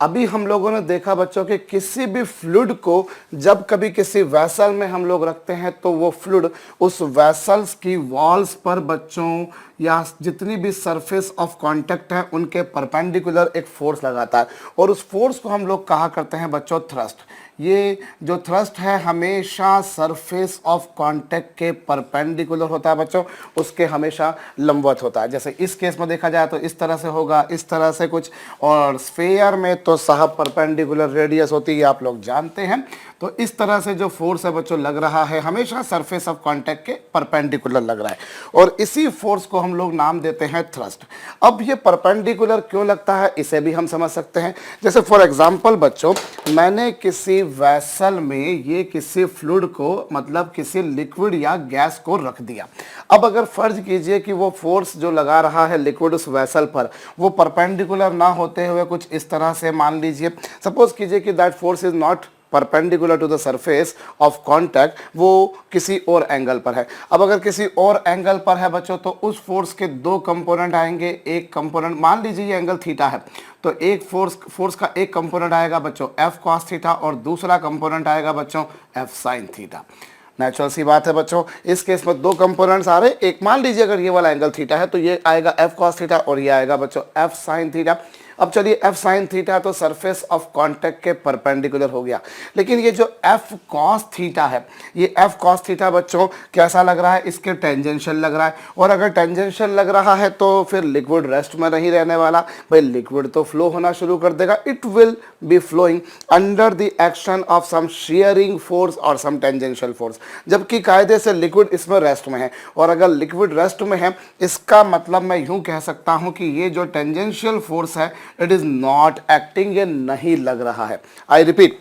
अभी हम लोगों ने देखा बच्चों कि किसी भी फ्लूइड को जब कभी किसी वेसल में हम लोग रखते हैं तो वो फ्लूइड उस वेसल्स की वॉल्स पर बच्चों या जितनी भी सरफेस ऑफ कांटेक्ट है उनके परपेंडिकुलर एक फोर्स लगाता है और उस फोर्स को हम लोग कहा करते हैं बच्चों थ्रस्ट। ये जो थ्रस्ट है हमेशा सरफेस ऑफ कांटेक्ट के परपेंडिकुलर होता है बच्चों, उसके हमेशा लंबवत होता है। जैसे इस केस में देखा जाए तो इस तरह से होगा, इस तरह से कुछ, और स्फीयर में तो साहब परपेंडिकुलर रेडियस होती है, आप लोग जानते हैं। तो इस तरह से जो फोर्स है बच्चों लग रहा है हमेशा सरफेस ऑफ कांटेक्ट के परपेंडिकुलर लग रहा है और इसी फोर्स को हम लोग नाम देते हैं थ्रस्ट। अब ये परपेंडिकुलर क्यों लगता है इसे भी हम समझ सकते हैं। जैसे फॉर एग्जांपल बच्चों, मैंने किसी वेसल में ये किसी फ्लूइड को मतलब किसी लिक्विड या गैस को रख दिया। अब अगर फर्ज कीजिए कि वो फोर्स जो लगा रहा है लिक्विड उस वेसल पर वो परपेंडिकुलर ना होते हुए कुछ इस तरह से, मान लीजिए सपोज कीजिए कि that force is not perpendicular to the surface of contact, वो किसी और एंगल पर है। अब अगर किसी और एंगल पर है बच्चों तो उस फोर्स के दो कंपोनेंट आएंगे। एक कंपोनेंट मान लीजिए ये एंगल थीटा है तो एक फोर्स का एक कंपोनेंट आएगा बच्चों एफ कॉस थीटा और दूसरा कंपोनेंट आएगा बच्चों एफ साइन थीटा। नेचुरल सी बात है बच्चों, इस केस में दो कंपोनेंट्स आ रहे, एक मान लीजिए अगर ये वाला एंगल थीटा है तो ये आएगा एफ कॉस थीटा और ये आएगा बच्चों एफ साइन थीटा। अब चलिए एफ साइन थीटा तो सरफेस ऑफ कांटेक्ट के परपेंडिकुलर हो गया, लेकिन ये जो एफ कॉस थीटा है, ये एफ कॉस थीटा बच्चों कैसा लग रहा है, इसके टेंजेंशियल लग रहा है। और अगर टेंजेंशियल लग रहा है तो फिर लिक्विड रेस्ट में नहीं रहने वाला भाई, लिक्विड तो फ्लो होना शुरू कर देगा। It will be flowing under the action of some shearing force और सम टेंजेंशियल फोर्स, जबकि कायदे से लिक्विड इसमें रेस्ट में है। और अगर लिक्विड रेस्ट में है इसका मतलब मैं यूं कह सकता हूं कि ये जो टेंजेंशियल फोर्स है इट इज नॉट एक्टिंग, ये नहीं लग रहा है। आई रिपीट,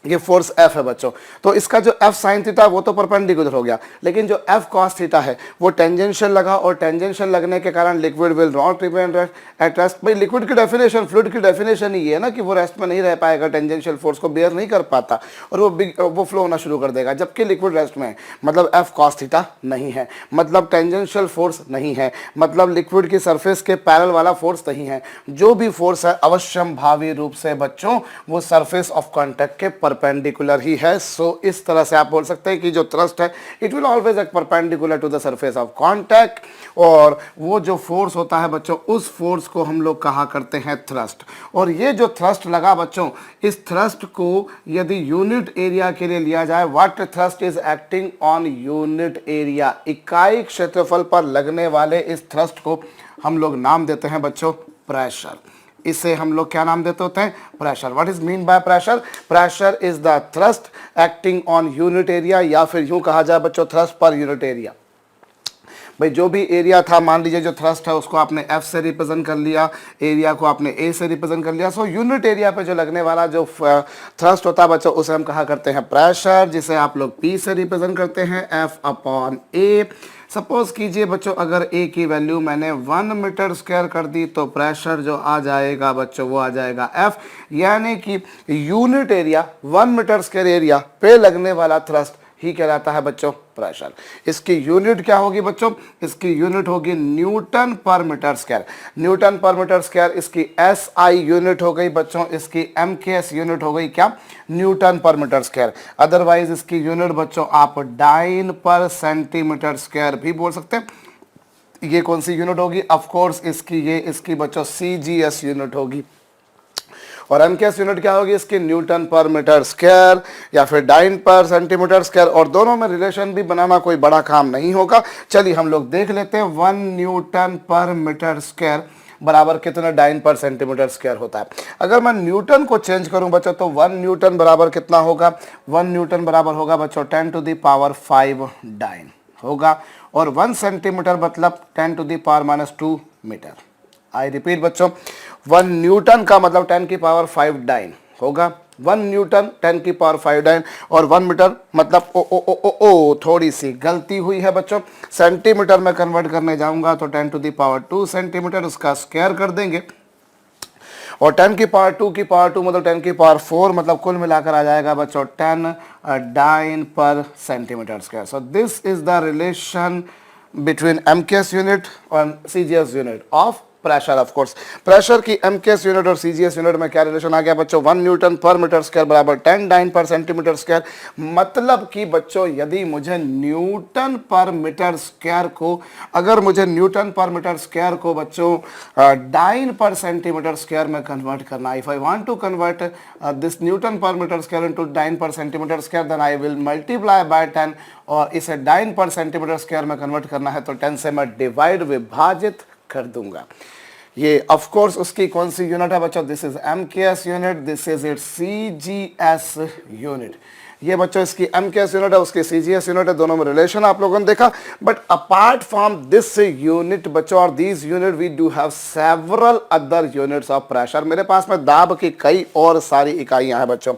ये फोर्स F है बच्चों, तो इसका जो F साइन थीटा वो तो परपेंडिकुलर हो गया, लेकिन जो F कॉस थीटा है वो टेंजेंशियल लगा और टेंजेंशियल लगने के कारण liquid will not remain at rest. भाई लिक्विड की डेफिनेशन, फ्लूइड की डेफिनेशन ही है ना कि वो रेस्ट में नहीं रह पाएगा, टेंजेंशियल फोर्स को बेयर नहीं कर पाता और वो फ्लो होना शुरू कर देगा, जबकि लिक्विड रेस्ट में है। मतलब F कॉस थीटा नहीं है, मतलब टेंजेंशियल फोर्स नहीं है, मतलब लिक्विड की सरफेस के पैरेलल वाला फोर्स नहीं है। जो भी फोर्स है अवश्यम भावी रूप से बच्चों वो सरफेस ऑफ कॉन्टैक्ट के परपेंडिकुलर ही है। सो इस तरह से आप बोल सकते हैं कि जो थ्रस्ट है it will always act perpendicular to the surface of contact, और वो जो फोर्स होता है बच्चों उस फोर्स को हम लोग कहा करते हैं थ्रस्ट। और ये जो थ्रस्ट लगा बच्चों, इस थ्रस्ट को यदि यूनिट एरिया के लिए लिया जाए, what thrust is acting on unit area, इकाई क्षेत्रफल पर लगने वाले इस थ्रस्ट को हम लोग नाम देते हैं बच्चों प्रेशर। इसे हम लोग क्या नाम देते होते हैं, pressure. What is mean by pressure, pressure is the thrust acting on unit area, या फिर यूं कहा जाए बच्चों थ्रस्ट पर यूनिट एरिया। भाई जो भी एरिया था, मान लीजिए जो थ्रस्ट है उसको आपने F से रिप्रेजेंट कर लिया, एरिया को आपने A से रिप्रेजेंट कर लिया। सो यूनिट एरिया पे जो लगने वाला जो थ्रस्ट होता है बच्चों उसे हम कहा करते हैं प्रेशर, जिसे आप लोग P से रिप्रेजेंट करते हैं F अपॉन A। सपोज कीजिए बच्चों अगर A की वैल्यू मैंने 1 मीटर स्क्वायर कर दी तो प्रेशर जो आ जाएगा बच्चों वो आ जाएगा F, यानी कि unit area 1 metre square area पे लगने वाला थ्रस्ट ही कहलाता है बच्चों प्रेशर। इसकी यूनिट क्या होगी बच्चों, इसकी यूनिट होगी Newton per metre square. Newton per metre square इसकी SI यूनिट हो गई बच्चों, इसकी MKS यूनिट हो गई क्या, Newton per metre square. Otherwise इसकी यूनिट बच्चों आप डाइन पर सेंटीमीटर स्क्वायर भी बोल सकते हैं। ये कौन सी यूनिट होगी, ऑफ कोर्स इसकी बच्चों CGS यूनिट होगी। और MKS यूनिट क्या होगी इसकी, न्यूटन पर मीटर स्क्वायर या फिर डाइन पर सेंटीमीटर स्क्वायर, और दोनों में रिलेशन भी बनाना कोई बड़ा काम नहीं होगा। चलिए हम लोग देख लेते हैं 1 न्यूटन पर मीटर स्क्वायर बराबर कितना डाइन पर सेंटीमीटर स्क्वायर होता है। अगर मैं न्यूटन को चेंज करूं बच्चों तो 1 न्यूटन बराबर कितना होगा, 1 न्यूटन बराबर होगा बच्चों 10 टू द पावर 5 डाइन होगा, और 1 सेंटीमीटर मतलब 10 to the power -2 metre. I repeat बच्चों, 1 न्यूटन का मतलब 10 की पावर 5 डाइन होगा, 1 न्यूटन 10 की पावर 5 डाइन, और 1 मीटर मतलब थोड़ी सी गलती हुई है बच्चों, सेंटीमीटर में कन्वर्ट करने जाऊंगा तो 10 टू द पावर 2 सेंटीमीटर, उसका स्क्वायर कर देंगे, और 10 की पावर 2 की पावर 2 मतलब 10 की पावर 4, मतलब कुल मिलाकर आ जाएगा बच्चों 10 डाइन पर centimetre square. So this is the relation between MKS unit and CGS unit of pressure. Of course pressure की एमकेएस यूनिट और सीजीएस यूनिट में क्या रिलेशन आ गया बच्चों, 1 न्यूटन पर मीटर स्क्वायर बराबर 10 डाइन पर सेंटीमीटर स्क्वायर। मतलब कि बच्चों यदि मुझे न्यूटन पर मीटर स्क्वायर को, अगर मुझे न्यूटन पर मीटर स्क्वायर को बच्चों डाइन पर सेंटीमीटर स्क्वायर में कन्वर्ट करना, if I want to convert this newton per metre square into dyne पर centimetre square, then I will multiply by 10, और इसे डाइन पर सेंटीमीटर स्क्वायर में कन्वर्ट करना है तो 10 से मैं डिवाइड, विभाजित कर दूंगा। ये ऑफ कोर्स उसकी कौन सी यूनिट है बच्चों, this is MKS unit, this is it CGS unit. ये बच्चों इसकी एमकेएस यूनिट है, उसकी सीजीएस यूनिट है, दोनों में रिलेशन आप लोगों ने देखा। But apart from this unit बच्चों और these unit we do have several other units of pressure. मेरे पास में दाब की कई और सारी इकाइयां हैं बच्चों।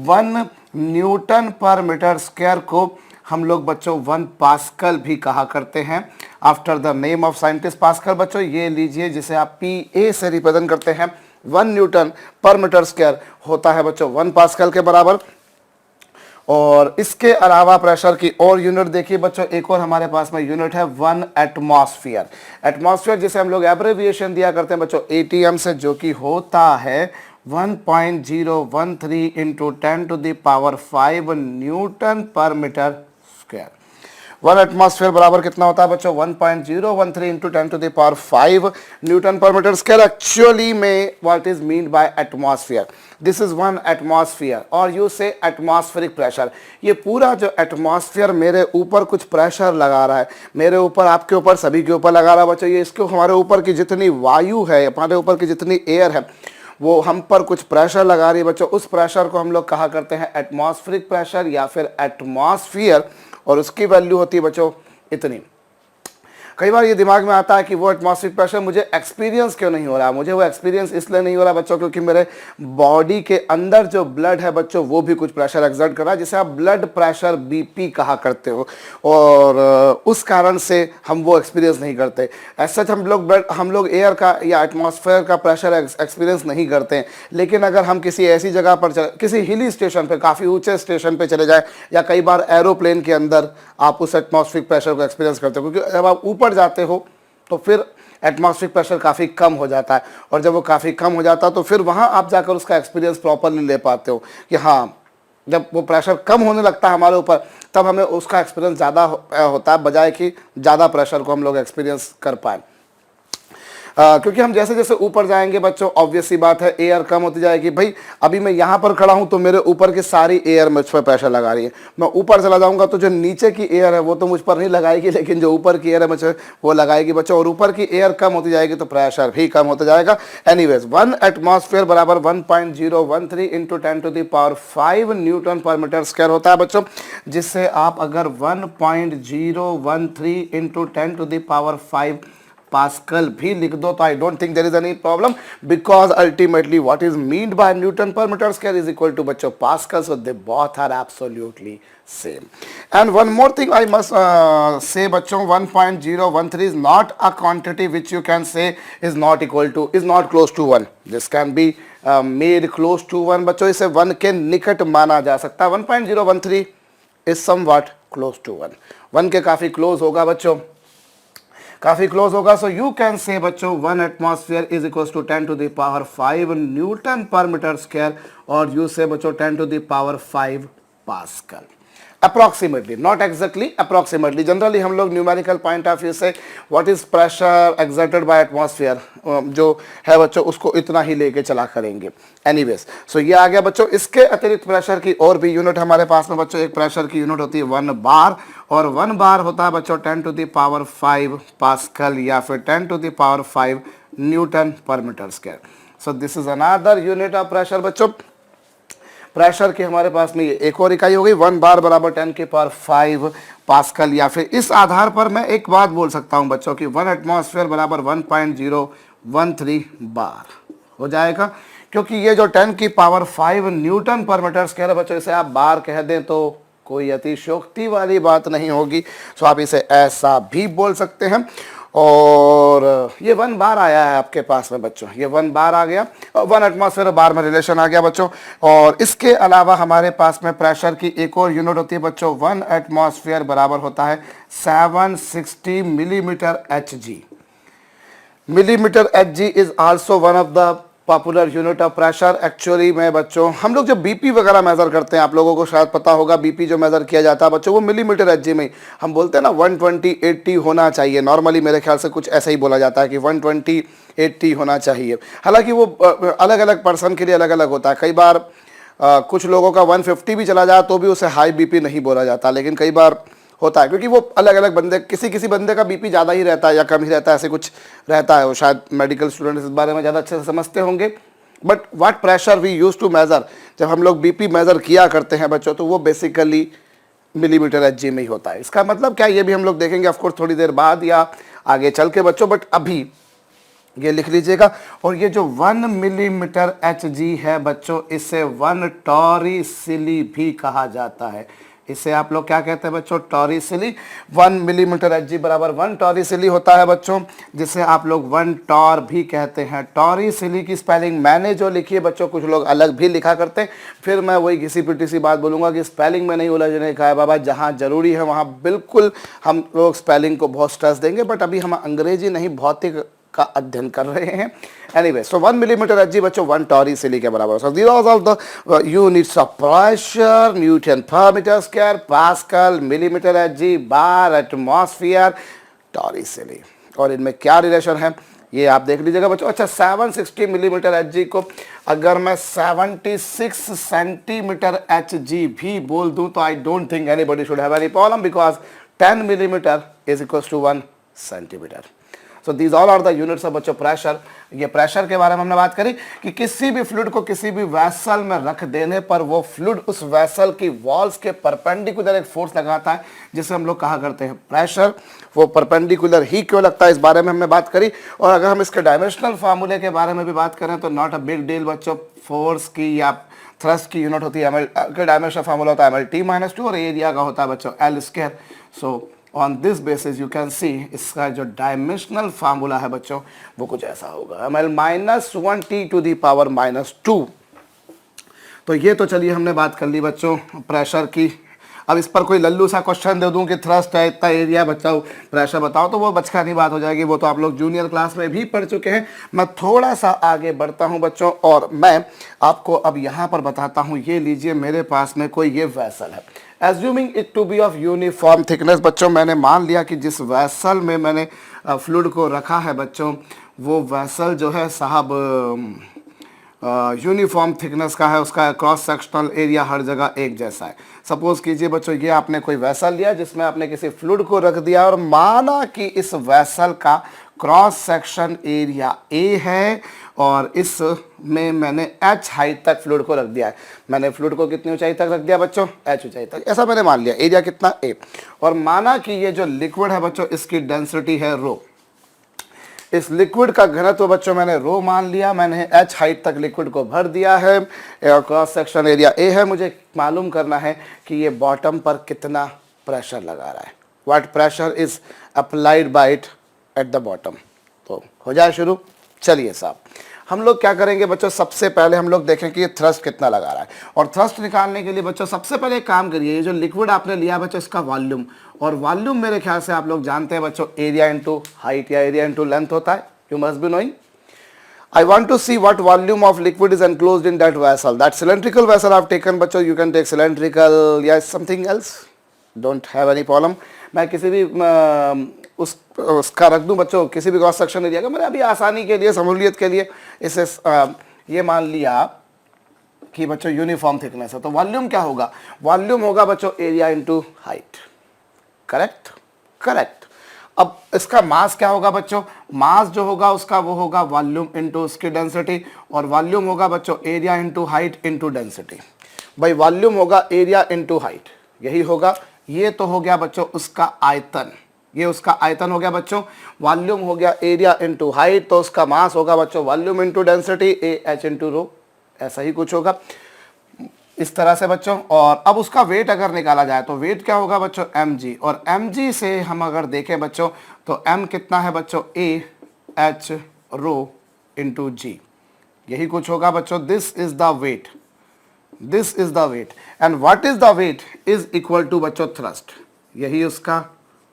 1 न्यूटन पर मीटर स्क्वायर को हम लोग बच्चों 1 पास्कल भी कहा करते हैं, after the name of scientist pascal. बच्चों ये लीजिए जिसे आप पीए से रिप्रेजेंट करते हैं, 1 न्यूटन पर मीटर स्क्वायर होता है बच्चों 1 पास्कल के बराबर। और इसके अलावा प्रेशर की और यूनिट देखिए बच्चों, एक और हमारे पास में यूनिट है 1 एटमॉस्फेयर। एटमॉस्फेयर जिसे हम लोग एब्रेविएशन दिया करते हैं बच्चों एटीएम से, जो कि होता है 1.013 into 10 to the power 5 newton per metre square. 1 atmosphere बराबर कितना होता है बच्चों, 1.013 into 10 to the power 5 newton per metre square. Actually में what is mean by atmosphere, this is 1 atmosphere और यू से एटमॉस्फेरिक प्रेशर। ये पूरा जो एटमॉस्फेयर मेरे ऊपर कुछ प्रेशर लगा रहा है, मेरे ऊपर, आपके ऊपर, सभी के ऊपर लगा रहा है बच्चों। ये इसको हमारे ऊपर की जितनी वायु है, हमारे ऊपर की जितनी एयर है, वो हम पर कुछ प्रेशर लगा रही है बच्चों। उस प्रेशर को हम लोग कहा करते हैं एटमॉस्फेरिक प्रेशर या फिर एटमॉस्फेयर, और उसकी वैल्यू होती है बच्चों इतनी। कई बार ये दिमाग में आता है कि वो एटमॉस्फेरिक प्रेशर मुझे एक्सपीरियंस क्यों नहीं हो रहा। मुझे वो एक्सपीरियंस इसलिए नहीं हो रहा बच्चों क्योंकि मेरे बॉडी के अंदर जो ब्लड है बच्चों वो भी कुछ प्रेशर एक्सर्ट कर रहा है, जिसे आप ब्लड प्रेशर बीपी कहा करते हो, और उस कारण से हम वो एक्सपीरियंस नहीं करते। ऐसा हम लोग एयर का या एटमॉस्फेयर का प्रेशर एक्सपीरियंस नहीं करते हैं। लेकिन अगर हम किसी ऐसी जगह पर किसी हिली स्टेशन पर, काफ़ी ऊँचे स्टेशन पर चले जाए, या कई बार एरोप्लेन के अंदर आप उस एटमॉस्फेरिक प्रेशर को एक्सपीरियंस करते हो, क्योंकि जब आप ऊपर जाते हो तो फिर एटमॉस्फेरिक प्रेशर काफ़ी कम हो जाता है, और जब वो काफ़ी कम हो जाता है तो फिर वहाँ आप जाकर उसका एक्सपीरियंस प्रॉपरली ले पाते हो कि हाँ, जब वो प्रेशर कम होने लगता है हमारे ऊपर तब हमें उसका एक्सपीरियंस ज़्यादा होता है, बजाय कि ज़्यादा प्रेशर को हम लोग एक्सपीरियंस कर पाए। क्योंकि हम जैसे जैसे ऊपर जाएंगे बच्चों, ऑब्वियस सी बात है एयर कम होती जाएगी। भाई अभी मैं यहाँ पर खड़ा हूँ तो मेरे ऊपर की सारी एयर मुझ पर प्रेशर लगा रही है। मैं ऊपर चला जाऊँगा तो जो नीचे की एयर है वो तो मुझ पर नहीं लगाएगी, लेकिन जो ऊपर की एयर है मुझे वो लगाएगी बच्चों। और ऊपर की एयर कम होती जाएगी तो प्रेशर भी कम होता जाएगा। एनीवेज 1 एटमॉस्फेयर बराबर 1.013 into 10 to the power 5 newton per metre square होता है बच्चों, जिससे आप अगर 1.013 into 10 to the power 5 pascal भी लिख दो तो I don't think there is any problem, because ultimately what is meant by newton per metre square is equal to बच्चों pascal, so they both are absolutely same. And one more thing I must say बच्चों, 1.013 is not a quantity which you can say is not equal to, is not close to 1। This can be made close to 1 बच्चों, इसे 1 के निकट माना जा सकता है। 1.013 is somewhat close to 1, 1 के काफी क्लोज होगा बच्चों, काफी क्लोज होगा। सो यू कैन से बच्चों 1 atmosphere is equal to 10 to the power 5 newton per metre square, और यू से बच्चों 10 to the power 5 pascal. Approximately, not exactly, approximately. Generally हम लोग न्यूमेरिकल पॉइंट ऑफ व्यू से what is pressure exerted by atmosphere जो है बच्चों उसको इतना ही लेके चला करेंगे। एनीवेज सो ये आ गया बच्चों। इसके अतिरिक्त प्रेशर की और भी यूनिट हमारे पास में बच्चों, एक प्रेशर की यूनिट होती है 1 बार, और 1 बार होता है बच्चों 10 टू द पावर 5 पास्कल या फिर 10 to the power 5 newton per metre square. So this is another unit of pressure बच्चों। प्रेशर की हमारे पास में ये एक और इकाई हो गई, 1 बार बराबर 10 के पावर 5 पास्कल, या फिर इस आधार पर मैं एक बात बोल सकता हूं बच्चों कि 1 एटमॉस्फेयर बराबर 1.013 बार हो जाएगा, क्योंकि ये जो 10 की power 5 newton per metre square है बच्चों, इसे आप बार कह दें तो कोई अतिशयोक्ति वाली बात नहीं होगी। सो आप इसे ऐसा भी बोल सकते हैं। और ये 1 बार आया है आपके पास में बच्चों, ये 1 बार आ गया, 1 एटमॉस्फेयर बार में रिलेशन आ गया बच्चों। और इसके अलावा हमारे पास में प्रेशर की एक और यूनिट होती है बच्चों, 1 एटमॉस्फेयर बराबर होता है 760 millimetre Hg। Millimetre H ji is also one of the popular unit of pressure. Actually में बच्चों हम लोग जब बीपी वगैरह मेजर करते हैं, आप लोगों को शायद पता होगा बीपी जो मेजर किया जाता है बच्चों वो मिलीमीटर एच जी में, हम बोलते हैं ना 120 80 होना चाहिए। नॉर्मली मेरे ख्याल से कुछ ऐसा ही बोला जाता है कि 120 80 होना चाहिए। हालांकि वो अलग अलग पर्सन के लिए अलग अलग होता है। कई बार कुछ लोगों का 150 भी चला जाए तो भी उसे हाई बीपी नहीं बोला जाता, लेकिन कई बार होता है क्योंकि वो अलग अलग बंदे, किसी किसी बंदे का बीपी ज़्यादा ही रहता है या कम ही रहता है, ऐसे कुछ रहता है। वो शायद मेडिकल स्टूडेंट इस बारे में ज़्यादा अच्छे से समझते होंगे। But what pressure we use to measure, जब हम लोग बीपी मेज़र किया करते हैं बच्चों, तो वो बेसिकली मिलीमीटर एच जी में ही होता है। इसका मतलब क्या, ये भी हम लोग देखेंगे ऑफकोर्स थोड़ी देर बाद या आगे चल के बच्चों, बट अभी ये लिख लीजिएगा। और ये जो 1 मिलीमीटर एच जी है बच्चों, इसे 1 टॉरिसिली भी कहा जाता है। इसे आप लोग क्या कहते हैं बच्चों, टॉरिसिली। 1 मिलीमीटर एच जी बराबर 1 टॉरिसिली होता है बच्चों, जिसे आप लोग 1 टॉर भी कहते हैं। टॉरिसिली की स्पेलिंग मैंने जो लिखी है बच्चों, कुछ लोग अलग भी लिखा करते हैं। फिर मैं वही घिसी पिटी सी बात बोलूँगा कि स्पेलिंग में नहीं उलझने का है बाबा, जहाँ जरूरी है वहाँ बिल्कुल हम लोग स्पेलिंग को बहुत स्ट्रेस देंगे। बट अभी हम अंग्रेजी नहीं भौतिक का अध्ययन कर रहे हैं। Anyway, so 1 millimetre H G बच्चों 1 टॉरिसिली के बराबर। So these are of the units of pressure, newton per metre square, pascal, millimetre H G, bar, atmosphere, Torricelli. और इनमें क्या रिलेशन है ये आप देख लीजिएगा बच्चों। अच्छा, 760 मिलीमीटर एच जी को अगर मैं 76 सेंटीमीटर एच जी भी बोल दूं तो I don't think anybody should have any problem, because 10 millimetre is equal to 1 centimetre. So these all are the units of बच्चों प्रेशर। ये प्रेशर के बारे में हमने बात करी कि किसी भी फ्लूइड को किसी भी वैसल में रख देने पर वो फ्लूइड उस वैसल की वॉल्स के परपेंडिकुलर एक फोर्स लगाता है, जिसे हम लोग कहा करते हैं प्रेशर। वो परपेंडिकुलर ही क्यों लगता है इस बारे में हमने बात करी। और अगर हम इसके डायमेंशनल फार्मूले के बारे में भी बात करें तो नॉट अ बिग डील बच्चों। फोर्स की या थ्रस्ट की यूनिट होती है एम एल, डायमेंशनल फार्मूला होता है MLT-2 और एरिया का होता है बच्चों L square. So on this basis you can see इसका जो डायमेंशनल फार्मूला है बच्चों वो कुछ ऐसा होगा, ml-1T⁻²। तो ये तो चलिए हमने बात कर ली बच्चों प्रेशर की। अब इस पर कोई लल्लू सा क्वेश्चन दे दूं कि थ्रस्ट है इतना एरिया बचाओ प्रेशर बताओ, तो वो बचकानी बात हो जाएगी। वो तो आप लोग जूनियर क्लास में भी पढ़ चुके हैं। मैं थोड़ा सा आगे बढ़ता हूं बच्चों और मैं आपको अब यहाँ पर बताता हूँ। ये लीजिए मेरे पास में कोई ये वैसल है, assuming it to be of uniform thickness. बच्चों मैंने मान लिया कि जिस वैसल में मैंने फ्लूइड को रखा है बच्चों, वो वैसल जो है साहब यूनिफॉर्म थिकनेस का है, उसका क्रॉस सेक्शनल एरिया हर जगह एक जैसा है। सपोज कीजिए बच्चों ये आपने कोई वैसल लिया जिसमें आपने किसी फ्लूइड को रख दिया और माना कि इस वैसल का क्रॉस सेक्शन एरिया A है और इसमें मैंने H हाइट तक फ्लूइड को रख दिया है। मैंने फ्लूइड को कितनी ऊंचाई तक रख दिया बच्चों, H ऊंचाई तक, ऐसा मैंने मान लिया। एरिया कितना A। और माना कि ये जो लिक्विड है बच्चों इसकी डेंसिटी है ρ। इस लिक्विड का घनत्व बच्चों मैंने रो मान लिया, मैंने H हाइट तक लिक्विड को भर दिया है और क्रॉस सेक्शन एरिया A है। मुझे मालूम करना है कि ये बॉटम पर कितना प्रेशर लगा रहा है, what pressure is applied by it at the bottom. तो हो जाए शुरू। चलिए साहब, हम लोग क्या करेंगे बच्चों, सबसे पहले हम लोग देखें कि ये थ्रस्ट कितना लगा रहा है। और थ्रस्ट निकालने के लिए बच्चों सबसे पहले एक काम करिए, ये जो लिक्विड आपने लिया बच्चों इसका वॉल्यूम, और वॉल्यूम मेरे ख्याल से आप लोग जानते हैं बच्चों एरिया इंटू हाइट या एरिया इंटू लेंथ होता है। You must be knowing. I want to see what volume of liquid is enclosed in that vessel. That cylindrical vessel I've taken बच्चों, you can take cylindrical या something else, don't have any problem। मैं किसी भी उसका रख दूं बच्चों, किसी भी क्रॉस सेक्शन एरिया का। मैंने अभी आसानी के लिए, सहूलियत के लिए इसे ये मान लिया कि बच्चों यूनिफॉर्म थिकनेस है। तो वॉल्यूम क्या होगा, वॉल्यूम होगा बच्चों area into height. Correct, correct. अब इसका मास क्या होगा बच्चों, मास जो होगा उसका वो होगा वॉल्यूम इंटू उसकी डेंसिटी, और वॉल्यूम होगा बच्चों area into height into density. भाई वॉल्यूम होगा एरिया इंटू हाइट, यही होगा। ये तो हो गया बच्चों उसका आयतन, ये उसका आयतन हो गया बच्चों। वॉल्यूम हो गया एरिया इंटू हाइट, तो उसका मास होगा बच्चों volume into density AH into rho, ऐसा ही कुछ होगा इस तरह से बच्चों। और अब उसका वेट अगर निकाला जाए तो वेट क्या होगा बच्चों mg, और mg से हम अगर देखें बच्चों तो m कितना है बच्चों AH रो इंटू g, यही कुछ होगा बच्चों। This is the weight, this is the weight, and what is the weight is equal to बच्चों थ्रस्ट, यही उसका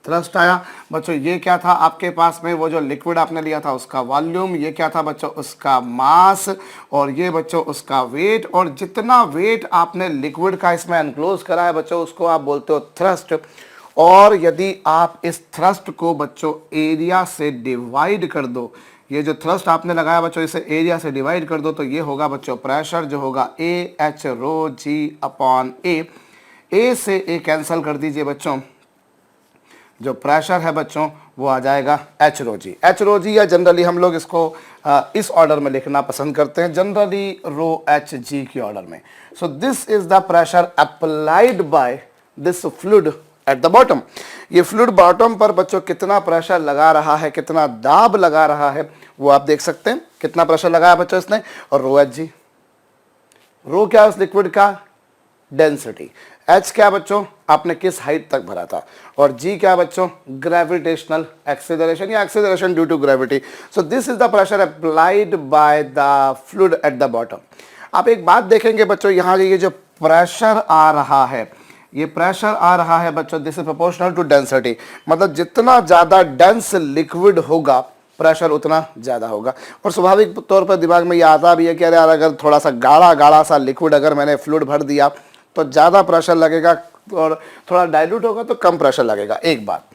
थ्रस्ट आया बच्चों। ये क्या था आपके पास में, वो जो लिक्विड आपने लिया था उसका वॉल्यूम, ये क्या था बच्चों उसका मास, और ये बच्चों उसका वेट। और जितना वेट आपने लिक्विड का इसमें एनक्लोज करा है बच्चों उसको आप बोलते हो थ्रस्ट। और यदि आप इस थ्रस्ट को बच्चों एरिया से डिवाइड कर दो, ये जो थ्रस्ट आपने लगाया बच्चों इसे एरिया से डिवाइड कर दो, तो ये होगा बच्चों प्रेशर जो होगा ए एच रो जी अपॉन ए से ए कैंसिल कर दीजिए बच्चों, जो प्रेशर है बच्चों वो आ जाएगा एच रो जी। एच रो जी, या जनरली हम लोग इसको इस ऑर्डर में लिखना पसंद करते हैं, जनरली रो एच जी की ऑर्डर में। सो this is the pressure applied by this fluid at the bottom. ये फ्लूइड बॉटम पर बच्चों कितना प्रेशर लगा रहा है, कितना दाब लगा रहा है वो आप देख सकते हैं। कितना प्रेशर लगाया बच्चों इसने, और रो एच जी। रो क्या है उस लिक्विड का, डेंसिटी। एच क्या बच्चों आपने किस हाइट तक भरा था, और जी क्या बच्चों ग्रेविटेशनल एक्सेलरेशन या acceleration due to gravity. So this is the pressure applied by the fluid at the bottom. आप एक बात देखेंगे बच्चों, यहाँ ये जो प्रेशर आ रहा है, ये प्रेशर आ रहा है बच्चों, this is proportional to density. मतलब जितना ज्यादा डेंस लिक्विड होगा प्रेशर उतना ज्यादा होगा। और स्वाभाविक तौर पर दिमाग में ये आता भी है कि अरे यार अगर थोड़ा सा गाढ़ा गाढ़ा सा लिक्विड अगर मैंने फ्लूइड भर दिया तो ज्यादा प्रेशर लगेगा, और थोड़ा डाइल्यूट होगा तो कम प्रेशर लगेगा, एक बात।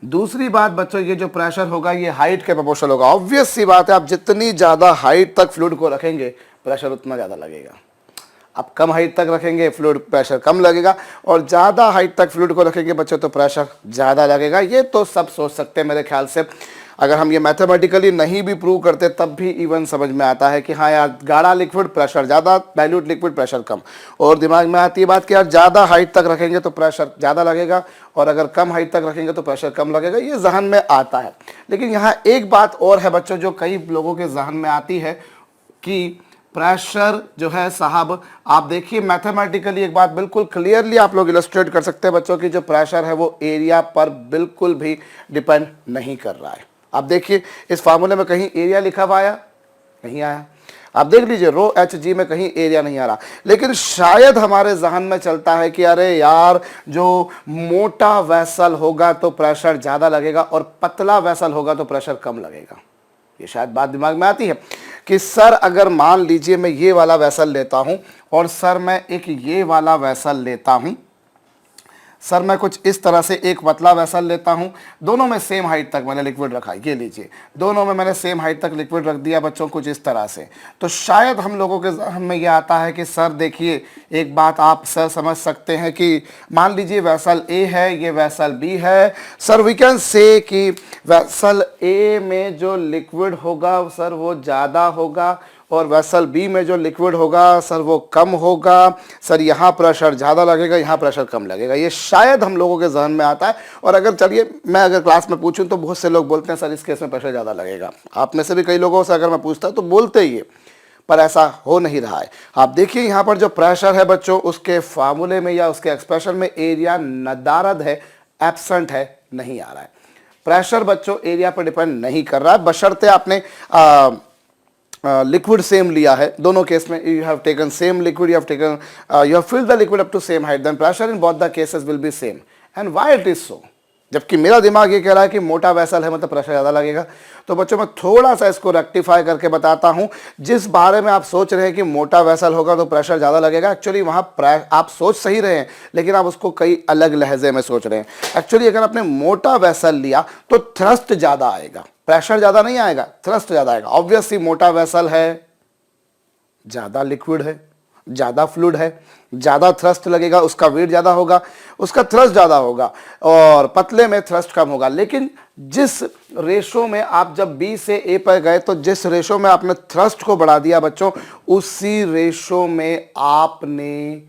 दूसरी बात बच्चों, ये जो प्रेशर होगा ये हाइट के प्रोपोर्शनल होगा। ऑब्वियस सी बात है, आप जितनी ज्यादा हाइट तक फ्लूइड को रखेंगे प्रेशर उतना ज्यादा लगेगा। आप कम हाइट तक रखेंगे फ्लूइड प्रेशर कम लगेगा, और ज़्यादा हाइट तक फ्लूइड को रखेंगे बच्चों तो प्रेशर ज़्यादा लगेगा। ये तो सब सोच सकते हैं मेरे ख्याल से। अगर हम ये मैथमेटिकली नहीं भी प्रूव करते तब भी इवन समझ में आता है कि हाँ यार गाढ़ा लिक्विड प्रेशर ज़्यादा, डाइल्यूट लिक्विड प्रेशर कम। और दिमाग में आती है बात कि यार ज़्यादा हाइट तक रखेंगे तो प्रेशर ज़्यादा लगेगा, और अगर कम हाइट तक रखेंगे तो प्रेशर कम लगेगा, ये जहन में आता है। लेकिन यहाँ एक बात और है बच्चों जो कई लोगों के जहन में आती है कि प्रेशर जो है साहब, आप देखिए मैथमेटिकली एक बात बिल्कुल क्लियरली आप लोग इलस्ट्रेट कर सकते हैं बच्चों की, जो प्रेशर है वो एरिया पर बिल्कुल भी डिपेंड नहीं कर रहा है। आप देखिए इस फार्मूले में कहीं एरिया लिखा हुआ आया नहीं आया, आप देख लीजिए रो एच जी में कहीं एरिया नहीं आ रहा। लेकिन शायद हमारे जहन में चलता है कि अरे यार जो मोटा वैसल होगा तो प्रेशर ज़्यादा लगेगा और पतला वैसल होगा तो प्रेशर कम लगेगा। ये शायद बात दिमाग में आती है कि सर अगर मान लीजिए मैं ये वाला वैसल लेता हूं और सर मैं एक ये वाला वैसल लेता हूं, सर मैं कुछ इस तरह से एक पतला वैसल लेता हूं, दोनों में सेम हाइट तक मैंने लिक्विड रखा, ये लीजिए दोनों में मैंने सेम हाइट तक लिक्विड रख दिया बच्चों कुछ इस तरह से। तो शायद हम लोगों के जहन में ये आता है कि सर देखिए एक बात आप सर समझ सकते हैं कि मान लीजिए वैसल ए है, ये वैसल बी है। सर वी कैन से कि वैसल ए में जो लिक्विड होगा सर वो ज़्यादा होगा, और वेसल बी में जो लिक्विड होगा सर वो कम होगा। सर यहाँ प्रेशर ज़्यादा लगेगा, यहाँ प्रेशर कम लगेगा। ये शायद हम लोगों के जहन में आता है। और अगर चलिए मैं अगर क्लास में पूछूं तो बहुत से लोग बोलते हैं सर इस केस में प्रेशर ज़्यादा लगेगा। आप में से भी कई लोगों से अगर मैं पूछता तो बोलते ही है, पर ऐसा हो नहीं रहा है। आप देखिए यहाँ पर जो प्रेशर है बच्चों उसके फार्मूले में या उसके एक्सप्रेशन में एरिया नदारद है, एब्सेंट है, नहीं आ रहा है। प्रेशर बच्चों एरिया पर डिपेंड नहीं कर रहा है, बशर्ते आपने लिक्विड सेम लिया है। दोनों केस में you have taken same liquid, you have taken you have filled the liquid up to same height, then pressure in both the cases will be same. And why it is so, जबकि मेरा दिमाग ये कह रहा है कि मोटा vessel है मतलब प्रेशर ज़्यादा लगेगा। तो बच्चों मैं थोड़ा सा इसको रेक्टिफाई करके बताता हूँ। जिस बारे में आप सोच रहे हैं कि मोटा वैसल होगा तो प्रेशर ज़्यादा लगेगा, एक्चुअली वहाँ आप सोच सही रहे हैं लेकिन आप उसको कई अलग लहजे में सोच रहे हैं। एक्चुअली अगर आपने मोटा वैसल लिया तो थ्रस्ट ज़्यादा आएगा, प्रेशर ज़्यादा नहीं आएगा, थ्रस्ट ज़्यादा आएगा। ऑब्वियसली मोटा वैसल है, ज़्यादा लिक्विड है, ज़्यादा फ्लूइड है, ज़्यादा थ्रस्ट लगेगा, उसका वेट ज़्यादा होगा, उसका थ्रस्ट ज़्यादा होगा, और पतले में थ्रस्ट कम होगा। लेकिन जिस रेशो में आप जब बी से ए पर गए तो जिस रेशो में आपने थ्रस्ट को बढ़ा दिया बच्चों, उसी रेशो में आपने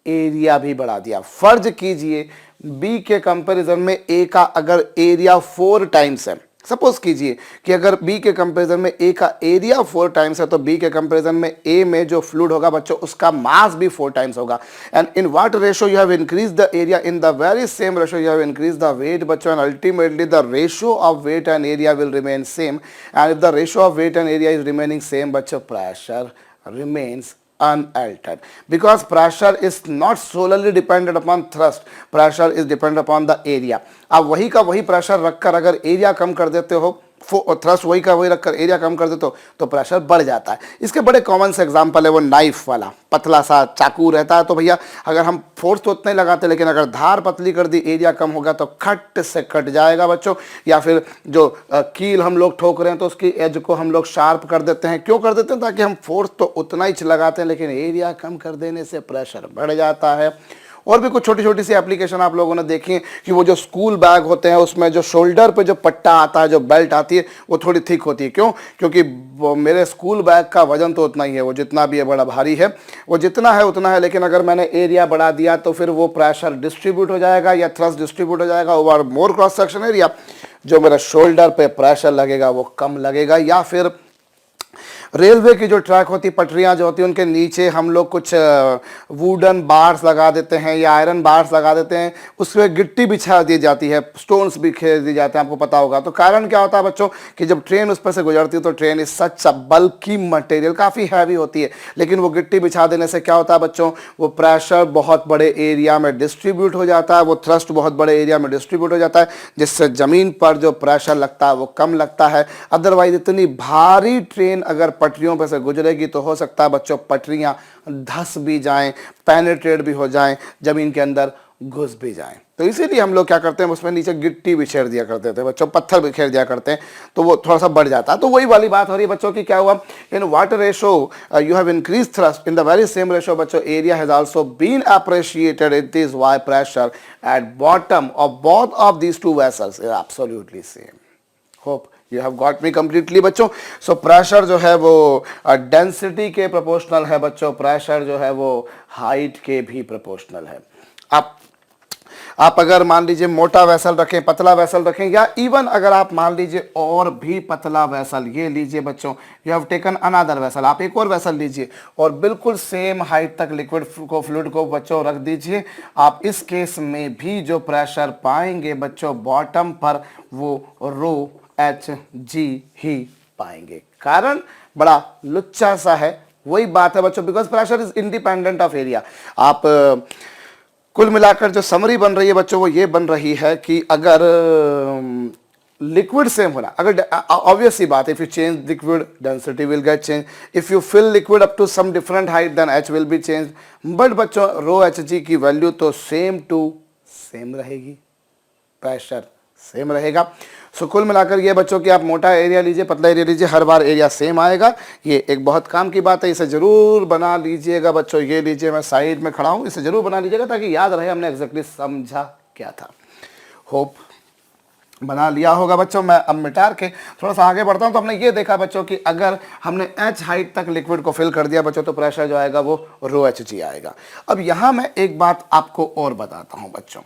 एरिया भी बढ़ा दिया। फर्ज कीजिए बी के कंपैरिजन में ए का अगर एरिया 4 टाइम्स है, सपोज कीजिए कि अगर बी के कंपैरिजन में ए का एरिया 4 टाइम्स है तो बी के कंपैरिजन में ए में जो फ्लूइड होगा बच्चों उसका मास भी 4 टाइम्स होगा। And in what ratio you have increase the area, in the very same ratio you have increase the weight बच्चों, and ultimately the ratio of weight and area will remain same. And if the ratio of weight and area is remaining same बच्चों, pressure remains unaltered because pressure is not solely dependent upon thrust, pressure is dependent upon the area। आप वही का वही pressure रखकर अगर area कम कर देते हो, थ्रस्ट वही का वही रखकर एरिया कम कर देते हो तो प्रेशर बढ़ जाता है। इसके बड़े कॉमन से एग्जांपल है वो नाइफ वाला, पतला सा चाकू रहता है तो भैया अगर हम फोर्स तो उतना ही लगाते लेकिन अगर धार पतली कर दी, एरिया कम होगा तो खट से कट जाएगा बच्चों। या फिर जो कील हम लोग ठोक रहे हैं तो उसकी एज को हम लोग शार्प कर देते हैं, क्यों कर देते हैं? ताकि हम फोर्स तो उतना ही लगाते हैं लेकिन एरिया कम कर देने से प्रेशर बढ़ जाता है। और भी कुछ छोटी छोटी सी एप्लीकेशन आप लोगों ने देखी है कि वो जो स्कूल बैग होते हैं उसमें जो शोल्डर पे जो पट्टा आता है, जो बेल्ट आती है वो थोड़ी थिक होती है। क्यों? क्योंकि वो मेरे स्कूल बैग का वजन तो उतना ही है, वो जितना भी है बड़ा भारी है, वो जितना है उतना है, लेकिन अगर मैंने एरिया बढ़ा दिया तो फिर वो प्रेशर डिस्ट्रीब्यूट हो जाएगा या थ्रस्ट डिस्ट्रीब्यूट हो जाएगा ओवर मोर क्रॉस सेक्शन एरिया। जो मेरा शोल्डर पे प्रेशर लगेगा वो कम लगेगा। या फिर रेलवे की जो ट्रैक होती, पटरियां जो होती हैं उनके नीचे हम लोग कुछ वुडन बार्स लगा देते हैं या आयरन बार्स लगा देते हैं, उसमें गिट्टी बिछा दी जाती है, स्टोन्स भी खेल दिए जाते हैं, आपको पता होगा। तो कारण क्या होता है बच्चों कि जब ट्रेन उस पर से गुजरती है तो train is such a bulky material, काफ़ी हैवी होती है, लेकिन वो गिट्टी बिछा देने से क्या होता है बच्चों, वो प्रेशर बहुत बड़े एरिया में डिस्ट्रीब्यूट हो जाता है, वो थ्रस्ट बहुत बड़े एरिया में डिस्ट्रीब्यूट हो जाता है, जिससे ज़मीन पर जो प्रेशर लगता है वो कम लगता है। अदरवाइज इतनी भारी ट्रेन अगर पटरियों पर से गुजरेगी तो हो सकता है बच्चों पटरियां धस भी जाएं, पेनिट्रेट भी हो जाएं, जमीन के अंदर घुस भी जाएं। तो इसीलिए हम लोग क्या करते हैं, उसमें नीचे गिट्टी बिखेर दिया करते थे बच्चों, पत्थर बिखेर दिया करते हैं, तो वो थोड़ा सा बढ़ जाता है। तो वही वाली बात हो रही है बच्चों की, क्या हुआ, in water ratio you have increase thrust, in the very same ratio बच्चों area has also been appreciated, it is why pressure at bottom of both of these two vessels is absolutely same. Hope you have got me completely बच्चों। So pressure जो है वो density के proportional है बच्चों, pressure जो है वो हाइट के भी प्रोपोर्शनल है। आप अगर मान लीजिए मोटा वैसल रखें, पतला वैसल रखें, या इवन अगर आप मान लीजिए और भी पतला वैसल, ये लीजिए बच्चों, you have taken another vessel, आप एक और वैसल लीजिए और बिल्कुल सेम हाइट तक लिक्विड को, फ्लूइड को बच्चों रख दीजिए, आप इस केस में भी जो प्रेशर पाएंगे बच्चों बॉटम पर वो रो एच जी ही पाएंगे। कारण बड़ा लुच्चा सा है, वही बात है बच्चों, because pressure is independent of area. आप कुल मिलाकर जो समरी बन रही है बच्चों वो ये बन रही है कि अगर लिक्विड सेम होना, अगर ऑब्वियस सी बात है, if you change liquid density will get change, if you fill liquid up to some different height then H will be change, but बच्चों रो एच जी की वैल्यू तो सेम टू सेम रहेगी, pressure same रहेगा। So कुल मिलाकर ये बच्चों कि आप मोटा एरिया लीजिए, पतला एरिया लीजिए, हर बार एरिया सेम आएगा। ये एक बहुत काम की बात है, इसे जरूर बना लीजिएगा बच्चों। ये लीजिए, मैं साइड में खड़ा हूँ, इसे जरूर बना लीजिएगा ताकि याद रहे हमने एग्जैक्टली समझा क्या था। होप बना लिया होगा बच्चों। मैं अब मिटार के थोड़ा सा आगे बढ़ता हूँ। तो हमने ये देखा बच्चों कि अगर हमने एच हाइट तक लिक्विड को फिल कर दिया बच्चों तो प्रेशर जो आएगा वो रो एच जी आएगा। अब यहाँ मैं एक बात आपको और बताता हूँ बच्चों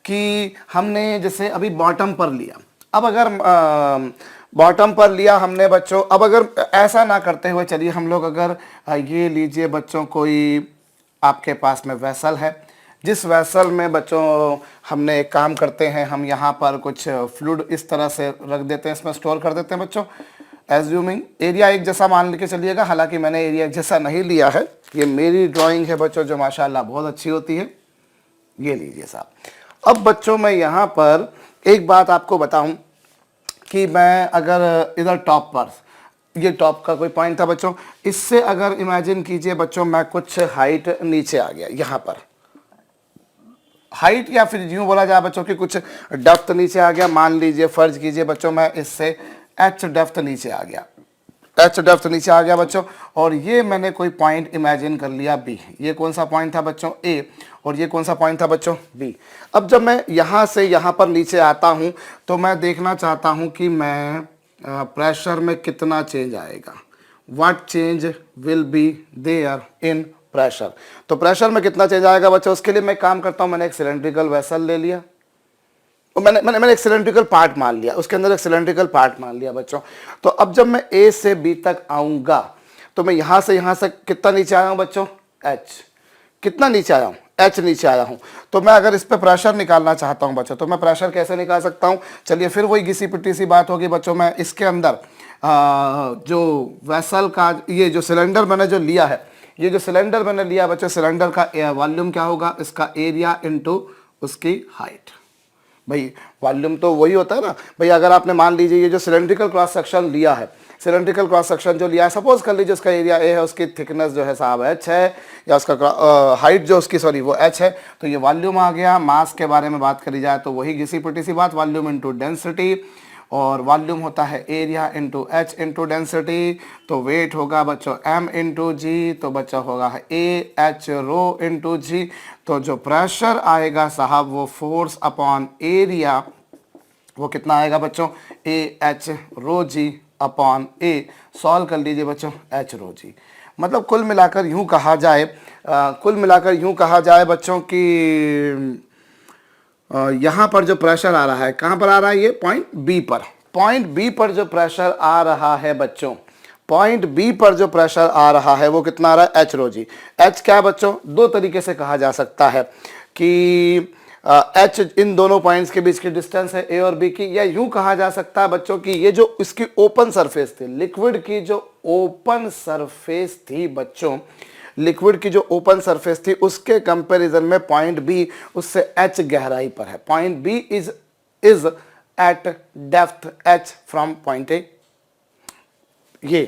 कि हमने जैसे अभी बॉटम पर लिया, अब अगर बॉटम पर लिया हमने बच्चों, अब अगर ऐसा ना करते हुए चलिए हम लोग अगर ये लीजिए बच्चों, कोई आपके पास में वेसल है, जिस वेसल में बच्चों हमने एक काम करते हैं, हम यहाँ पर कुछ फ्लूइड इस तरह से रख देते हैं, इसमें स्टोर कर देते हैं बच्चों। एज्यूमिंग एरिया एक जैसा मान के चलिएगा, हालांकि मैंने एरिया एक जैसा नहीं लिया है, ये मेरी ड्राइंग है बच्चों जो माशाल्लाह बहुत अच्छी होती है। ये लीजिए साहब। अब बच्चों मैं यहाँ पर एक बात आपको बताऊं कि मैं अगर इधर टॉप पर, ये टॉप का कोई पॉइंट था बच्चों, इससे अगर इमेजिन कीजिए बच्चों मैं कुछ हाइट नीचे आ गया, यहाँ पर हाइट या फिर यूँ बोला जाए बच्चों कि कुछ डेप्थ नीचे आ गया, मान लीजिए फर्ज कीजिए बच्चों मैं इससे एच डेप्थ नीचे आ गया, एच डेप्थ नीचे आ गया बच्चों, और ये मैंने कोई पॉइंट इमेजिन कर लिया बी। ये कौन सा पॉइंट था बच्चों? ए। और ये कौन सा पॉइंट था बच्चों? बी। अब जब मैं यहाँ से यहाँ पर नीचे आता हूँ तो मैं देखना चाहता हूँ कि मैं प्रेशर में कितना चेंज आएगा, what change will be there in pressure. तो प्रेशर में कितना चेंज आएगा बच्चों, उसके लिए मैं काम करता हूँ, मैंने एक सिलेंड्रिकल वेसल ले लिया, मैंने एक सिलेंड्रिकल पार्ट मान लिया, उसके अंदर एक सिलेंड्रिकल पार्ट मान लिया बच्चों। तो अब जब मैं ए से बी तक आऊँगा तो मैं यहाँ से कितना नीचे आया हूँ बच्चों? एच। कितना नीचे आया हूँ? एच नीचे आया हूँ। तो मैं अगर इस पर प्रेशर निकालना चाहता हूँ बच्चों तो मैं प्रेशर कैसे निकाल सकता हूँ? चलिए फिर वही घिसी पिटी सी बात होगी बच्चों, मैं इसके अंदर जो वेसल का ये जो सिलेंडर मैंने जो लिया है ये जो सिलेंडर मैंने लिया बच्चों, सिलेंडर का वॉल्यूम क्या होगा, इसका एरिया इनटू उसकी हाइट। भाई वॉल्यूम तो वही होता है ना भाई। अगर आपने मान लीजिए ये जो सिलेंड्रिकल क्रॉस सेक्शन लिया है, सिलेंड्रिकल क्रॉस सेक्शन जो लिया है, सपोज कर लीजिए उसका एरिया ए है, उसकी थिकनेस जो है साहब एच है, या उसका हाइट जो उसकी सॉरी वो एच है, तो ये वॉल्यूम आ गया। मास के बारे में बात करी जाए तो वही घिसी पिटी सी बात, वॉल्यूम इनटू डेंसिटी, और वॉल्यूम होता है area into H into density. तो वेट होगा बच्चों एम इंटू जी, तो बच्चा होगा ए एच रो इंटू जी। तो जो प्रेशर आएगा साहब वो फोर्स अपॉन एरिया, वो कितना आएगा बच्चों, A H rho g upon A. Solve कर लीजिए बच्चों, एच रो जी। मतलब कुल मिलाकर यूं कहा जाए बच्चों कि यहाँ पर जो प्रेशर आ रहा है, कहाँ पर आ रहा है, ये पॉइंट बी पर, पॉइंट बी पर जो प्रेशर आ रहा है बच्चों, पॉइंट बी पर जो प्रेशर आ रहा है वो कितना आ रहा है, एच रो जी। एच क्या बच्चों, दो तरीके से कहा जा सकता है कि एच इन दोनों पॉइंट्स के बीच की डिस्टेंस है ए और बी की, या यूं कहा जा सकता है बच्चों कि ये जो इसकी ओपन सरफेस थी, लिक्विड की जो ओपन सरफेस थी बच्चों, लिक्विड की जो ओपन सरफेस थी उसके कंपैरिजन में पॉइंट बी उससे एच गहराई पर है। Point B is at depth H from point A. ये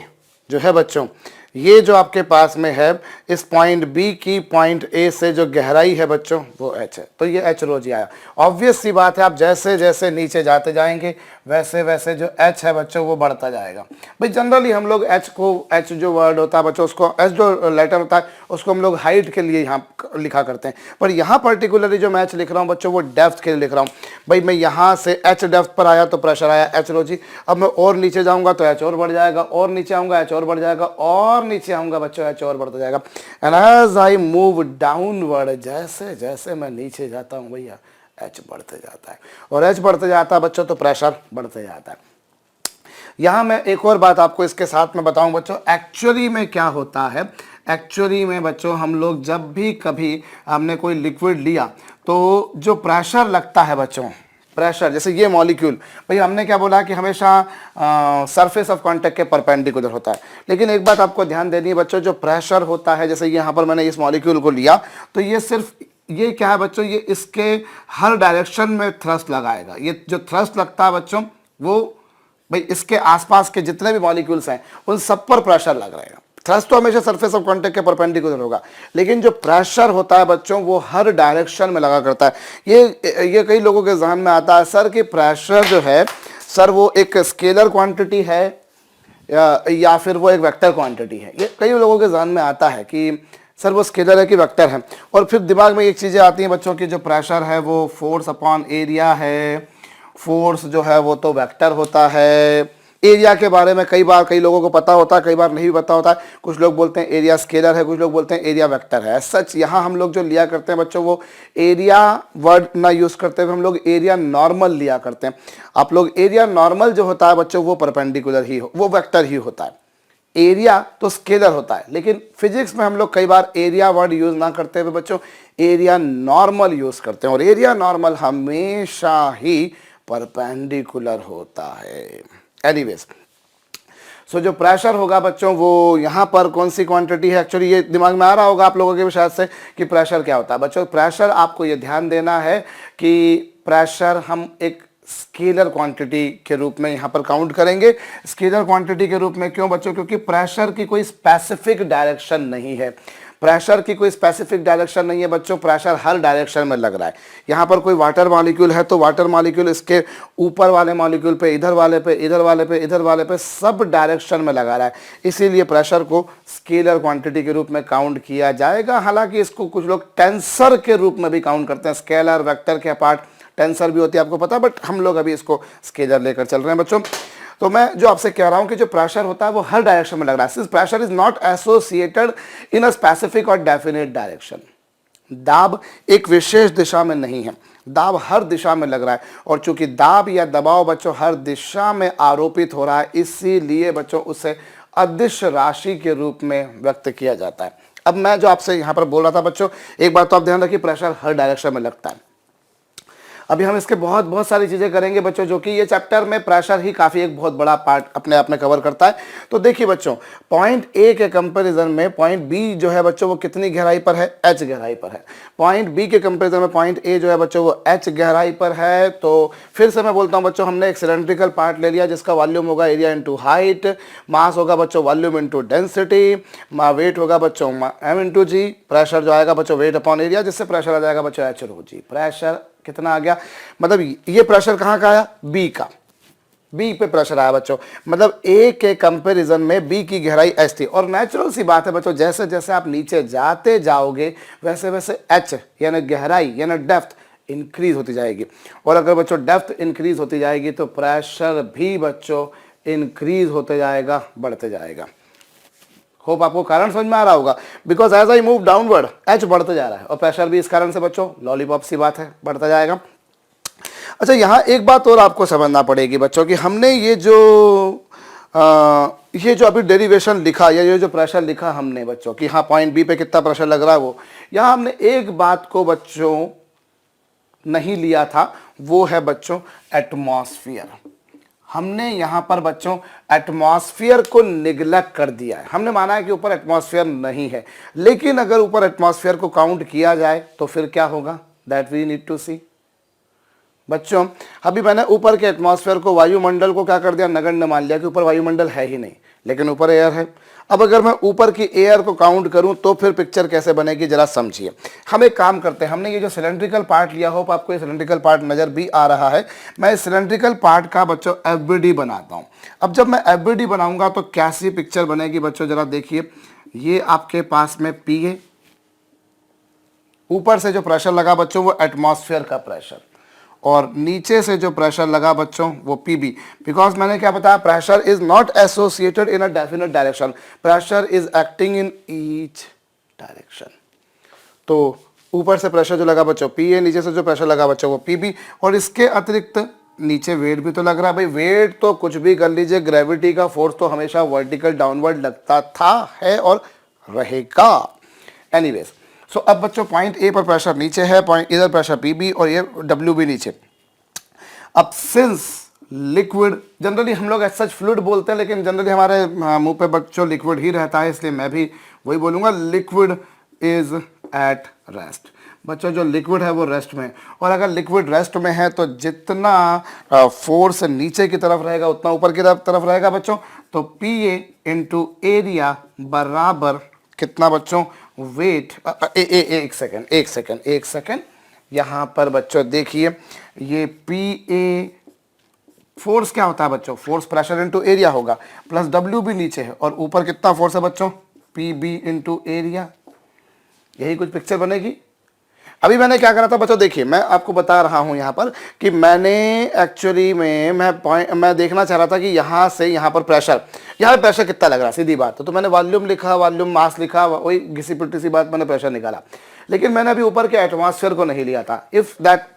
जो है बच्चों, ये जो आपके पास में है, इस पॉइंट बी की पॉइंट ए से जो गहराई है बच्चों वो एच है। तो ये एच रो जी आया। ऑब्वियस सी बात है, आप जैसे जैसे नीचे जाते जाएंगे वैसे वैसे जो एच है बच्चों वो बढ़ता जाएगा। भाई जनरली हम लोग एच को, एच जो वर्ड होता है बच्चों, उसको एच जो लेटर होता है उसको हम लोग हाइट के लिए यहाँ लिखा करते हैं, पर यहाँ पर्टिकुलरली जो मैं एच लिख रहा हूँ बच्चों वो डेप्थ के लिए लिख रहा हूँ। भाई मैं यहाँ से एच डेप्थ पर आया तो प्रेशर आया एच रो जी। अब मैं और नीचे जाऊँगा तो एच और बढ़ जाएगा, और नीचे आऊँगा एच और बढ़ जाएगा, और नीचे आऊँगा बच्चों एच और बढ़ता जाएगा। And as I move downward, जैसे जैसे मैं नीचे जाता हूँ भैया एच बढ़ते जाता है, और एच बढ़ते जाता है बच्चों तो प्रेशर बढ़ते जाता है। यहां मैं एक और बात आपको इसके साथ में बताऊं बच्चों, एक्चुअली में क्या होता है, एक्चुअली में बच्चों हम लोग जब भी कभी हमने कोई लिक्विड लिया तो जो प्रेशर लगता है बच्चों, प्रेशर जैसे ये मॉलिक्यूल, भाई हमने क्या बोला कि हमेशा सरफेस ऑफ कांटेक्ट के परपेंडिकुलर होता है, लेकिन एक बात आपको ध्यान देनी है बच्चों, जो प्रेशर होता है, जैसे यहाँ पर मैंने इस मॉलिक्यूल को लिया तो ये सिर्फ ये क्या है बच्चों, ये इसके हर डायरेक्शन में थ्रस्ट लगाएगा। ये जो थ्रस्ट लगता है बच्चों वो भाई इसके आसपास के जितने भी मॉलिक्यूल्स हैं उन सब पर प्रेशर लग रहेगा। थ्रस्ट तो हमेशा सरफेस ऑफ कांटेक्ट के परपेंडिकुलर होगा, लेकिन जो प्रेशर होता है बच्चों वो हर डायरेक्शन में लगा करता है। ये कई लोगों के ज़हन में आता है सर कि प्रेशर जो है सर वो एक स्केलर क्वांटिटी है या फिर वो एक वेक्टर क्वांटिटी है। ये कई लोगों के ज़हन में आता है कि सर वो स्केलर है कि वेक्टर है, और फिर दिमाग में एक चीज़ें आती हैं बच्चों की, जो प्रेशर है वो फोर्स अपॉन एरिया है, फोर्स जो है वो तो वेक्टर होता है। एरिया के बारे में कई बार कई लोगों को पता होता है, कई बार नहीं पता होता है। कुछ लोग बोलते हैं एरिया स्केलर है, कुछ लोग बोलते हैं एरिया वेक्टर है। सच यहाँ हम लोग जो लिया करते हैं बच्चों वो एरिया वर्ड ना यूज़ करते हुए हम लोग एरिया नॉर्मल लिया करते हैं। आप लोग एरिया नॉर्मल जो होता है बच्चों वो परपेंडिकुलर ही वो वेक्टर ही होता है, एरिया तो स्केलर होता है। लेकिन फिजिक्स में हम लोग कई बार एरिया वर्ड यूज ना करते हुए बच्चों एरिया नॉर्मल यूज करते हैं, और एरिया नॉर्मल हमेशा ही परपेंडिकुलर होता है। एनीवेज, सो जो प्रेशर होगा बच्चों वो यहाँ पर कौन सी क्वांटिटी है, एक्चुअली ये दिमाग में आ रहा होगा आप लोगों के भी शायद से कि प्रेशर क्या होता है। बच्चों प्रेशर आपको ये ध्यान देना है कि प्रेशर हम एक स्केलर क्वांटिटी के रूप में यहाँ पर काउंट करेंगे। स्केलर क्वांटिटी के रूप में क्यों बच्चों, क्योंकि प्रेशर की कोई स्पेसिफिक डायरेक्शन नहीं है। प्रेशर की कोई स्पेसिफिक डायरेक्शन नहीं है बच्चों, प्रेशर हर डायरेक्शन में लग रहा है। यहाँ पर कोई वाटर मॉलिक्यूल है तो वाटर मॉलिक्यूल इसके ऊपर वाले मॉलिक्यूल पे, इधर वाले पे, इधर वाले पे, इधर वाले पे, सब डायरेक्शन में लगा रहा है। इसीलिए प्रेशर को स्केलर क्वांटिटी के रूप में काउंट किया जाएगा। हालांकि इसको कुछ लोग टेंसर के रूप में भी काउंट करते हैं, स्केलर वेक्टर के पार्ट टेंसर भी होती है आपको पता, बट हम लोग अभी इसको स्केलर लेकर चल रहे हैं बच्चों। तो मैं जो आपसे कह रहा हूं कि जो प्रेशर होता है वो हर डायरेक्शन में लग रहा है। Since pressure is not associated in a specific और डेफिनेट डायरेक्शन, दाब एक विशेष दिशा में नहीं है, दाब हर दिशा में लग रहा है। और चूंकि दाब या दबाव बच्चों हर दिशा में आरोपित हो रहा है, इसीलिए बच्चों उसे अदिश राशि के रूप में व्यक्त किया जाता है। अब मैं जो आपसे यहाँ पर बोल रहा था बच्चों, एक बात तो आप ध्यान रखिए, प्रेशर हर डायरेक्शन में लगता है। अभी हम इसके बहुत बहुत सारी चीज़ें करेंगे बच्चों, जो कि ये चैप्टर में प्रेशर ही काफ़ी एक बहुत बड़ा पार्ट अपने आप में कवर करता है। तो देखिए बच्चों, पॉइंट ए के कंपैरिजन में पॉइंट बी जो है बच्चों वो कितनी गहराई पर है, एच गहराई पर है। पॉइंट बी के कंपैरिजन में पॉइंट ए जो है बच्चों वो एच गहराई पर है। तो फिर से मैं बोलता हूँ बच्चों, हमने एक सिलेंड्रिकल पार्ट ले लिया जिसका वॉल्यूम होगा एरिया इंटू हाइट, मास होगा बच्चों वॉल्यूम इंटू डेंसिटी, वेट होगा बच्चों एम इंटू जी, प्रेशर जो आएगा बच्चों वेट अपॉन एरिया, जिससे प्रेशर आ जाएगा बच्चों एच रो जी। प्रेशर कितना आ गया, मतलब ये प्रेशर कहाँ का आया, बी का, बी पे प्रेशर आया बच्चों, मतलब ए के कंपैरिजन में बी की गहराई एच थी। और नेचुरल सी बात है बच्चों, जैसे जैसे आप नीचे जाते जाओगे वैसे वैसे एच यानी गहराई यानी डेप्थ इंक्रीज होती जाएगी। और अगर बच्चों डेप्थ इंक्रीज होती जाएगी तो प्रेशर भी बच्चों इंक्रीज होते जाएगा, बढ़ते जाएगा। होप आपको कारण समझ में आ रहा होगा, because as I move downward H बढ़ते जा रहा है और प्रेशर भी इस कारण से बच्चों लॉलीपॉप सी बात है, बढ़ता जाएगा। अच्छा, यहाँ एक बात और आपको समझना पड़ेगी बच्चों कि हमने ये जो अभी डेरिवेशन लिखा या ये जो प्रेशर लिखा हमने बच्चों कि हाँ पॉइंट बी पे कितना प्रेशर लग रहा है, वो यहाँ हमने एक बात को बच्चों नहीं लिया था, वो है बच्चों एटमॉस्फेयर। हमने यहाँ पर बच्चों एटमॉस्फेयर को निगलेक्ट कर दिया है। हमने माना है कि ऊपर एटमॉस्फेयर नहीं है, लेकिन अगर ऊपर एटमॉस्फेयर को काउंट किया जाए तो फिर क्या होगा, दैट वी नीड टू सी। बच्चों अभी मैंने ऊपर के एटमॉस्फेयर को, वायुमंडल को क्या कर दिया, नगण्य मान लिया कि ऊपर वायुमंडल है ही नहीं, लेकिन ऊपर एयर है। अब अगर मैं ऊपर की एयर को काउंट करूं तो फिर पिक्चर कैसे बनेगी, जरा समझिए। हम एक काम करते हैं, हमने ये जो सिलेंड्रिकल पार्ट लिया, होप आपको ये सिलेंड्रिकल पार्ट नजर भी आ रहा है। मैं इस सिलेंड्रिकल पार्ट का बच्चों एफबीडी बनाता हूं। अब जब मैं एफबीडी बनाऊंगा तो कैसी पिक्चर बनेगी बच्चों, जरा देखिए। ये आपके पास में पी है, ऊपर से जो प्रेशर लगा बच्चों वो एटमॉस्फेयर का प्रेशर, और नीचे से जो प्रेशर लगा बच्चों वो पीबी। बिकॉज मैंने क्या बताया, pressure is not associated in a definite direction, pressure is acting in each direction. तो ऊपर से प्रेशर जो लगा बच्चों पी है, नीचे से जो प्रेशर लगा बच्चों वो पीबी, और इसके अतिरिक्त नीचे वेट भी तो लग रहा है। भाई वेट तो कुछ भी कर लीजिए, ग्रेविटी का फोर्स तो हमेशा वर्टिकल डाउनवर्ड लगता था, है और रहेगा। एनीवेज, सो अब बच्चों पॉइंट ए पर प्रेशर नीचे है, पॉइंट इधर प्रेशर पी बी और ये डब्ल्यू भी नीचे। अब सिंस लिक्विड, जनरली हम लोग सच फ्लूइड बोलते हैं, लेकिन जनरली हमारे मुंह पे बच्चों लिक्विड ही रहता है, इसलिए मैं भी वही बोलूंगा, लिक्विड इज एट रेस्ट। बच्चों जो लिक्विड है वो रेस्ट में, और अगर लिक्विड रेस्ट में है तो जितना फोर्स नीचे की तरफ रहेगा उतना ऊपर की तरफ रहेगा बच्चों। तो पी ए इंटू एरिया बराबर कितना बच्चों, वेट। एक सेकेंड यहाँ पर बच्चों देखिए, ये पी ए फोर्स क्या होता है बच्चों, फोर्स प्रेशर इंटू एरिया होगा, प्लस डब्ल्यू भी नीचे है, और ऊपर कितना फोर्स है बच्चों, पी बी इंटू एरिया। यही कुछ पिक्चर बनेगी। अभी मैंने क्या करा था बच्चों, देखिए मैं आपको बता रहा हूं यहाँ पर कि मैंने एक्चुअली में मैं देखना चाह रहा था कि यहाँ से यहाँ पर प्रेशर कितना लग रहा है, सीधी बात। तो मैंने वॉल्यूम लिखा, वॉल्यूम मास लिखा, वही घिसी पिटी सी बात, मैंने प्रेशर निकाला। लेकिन मैंने अभी ऊपर के एटमॉस्फेयर को नहीं लिया था। If that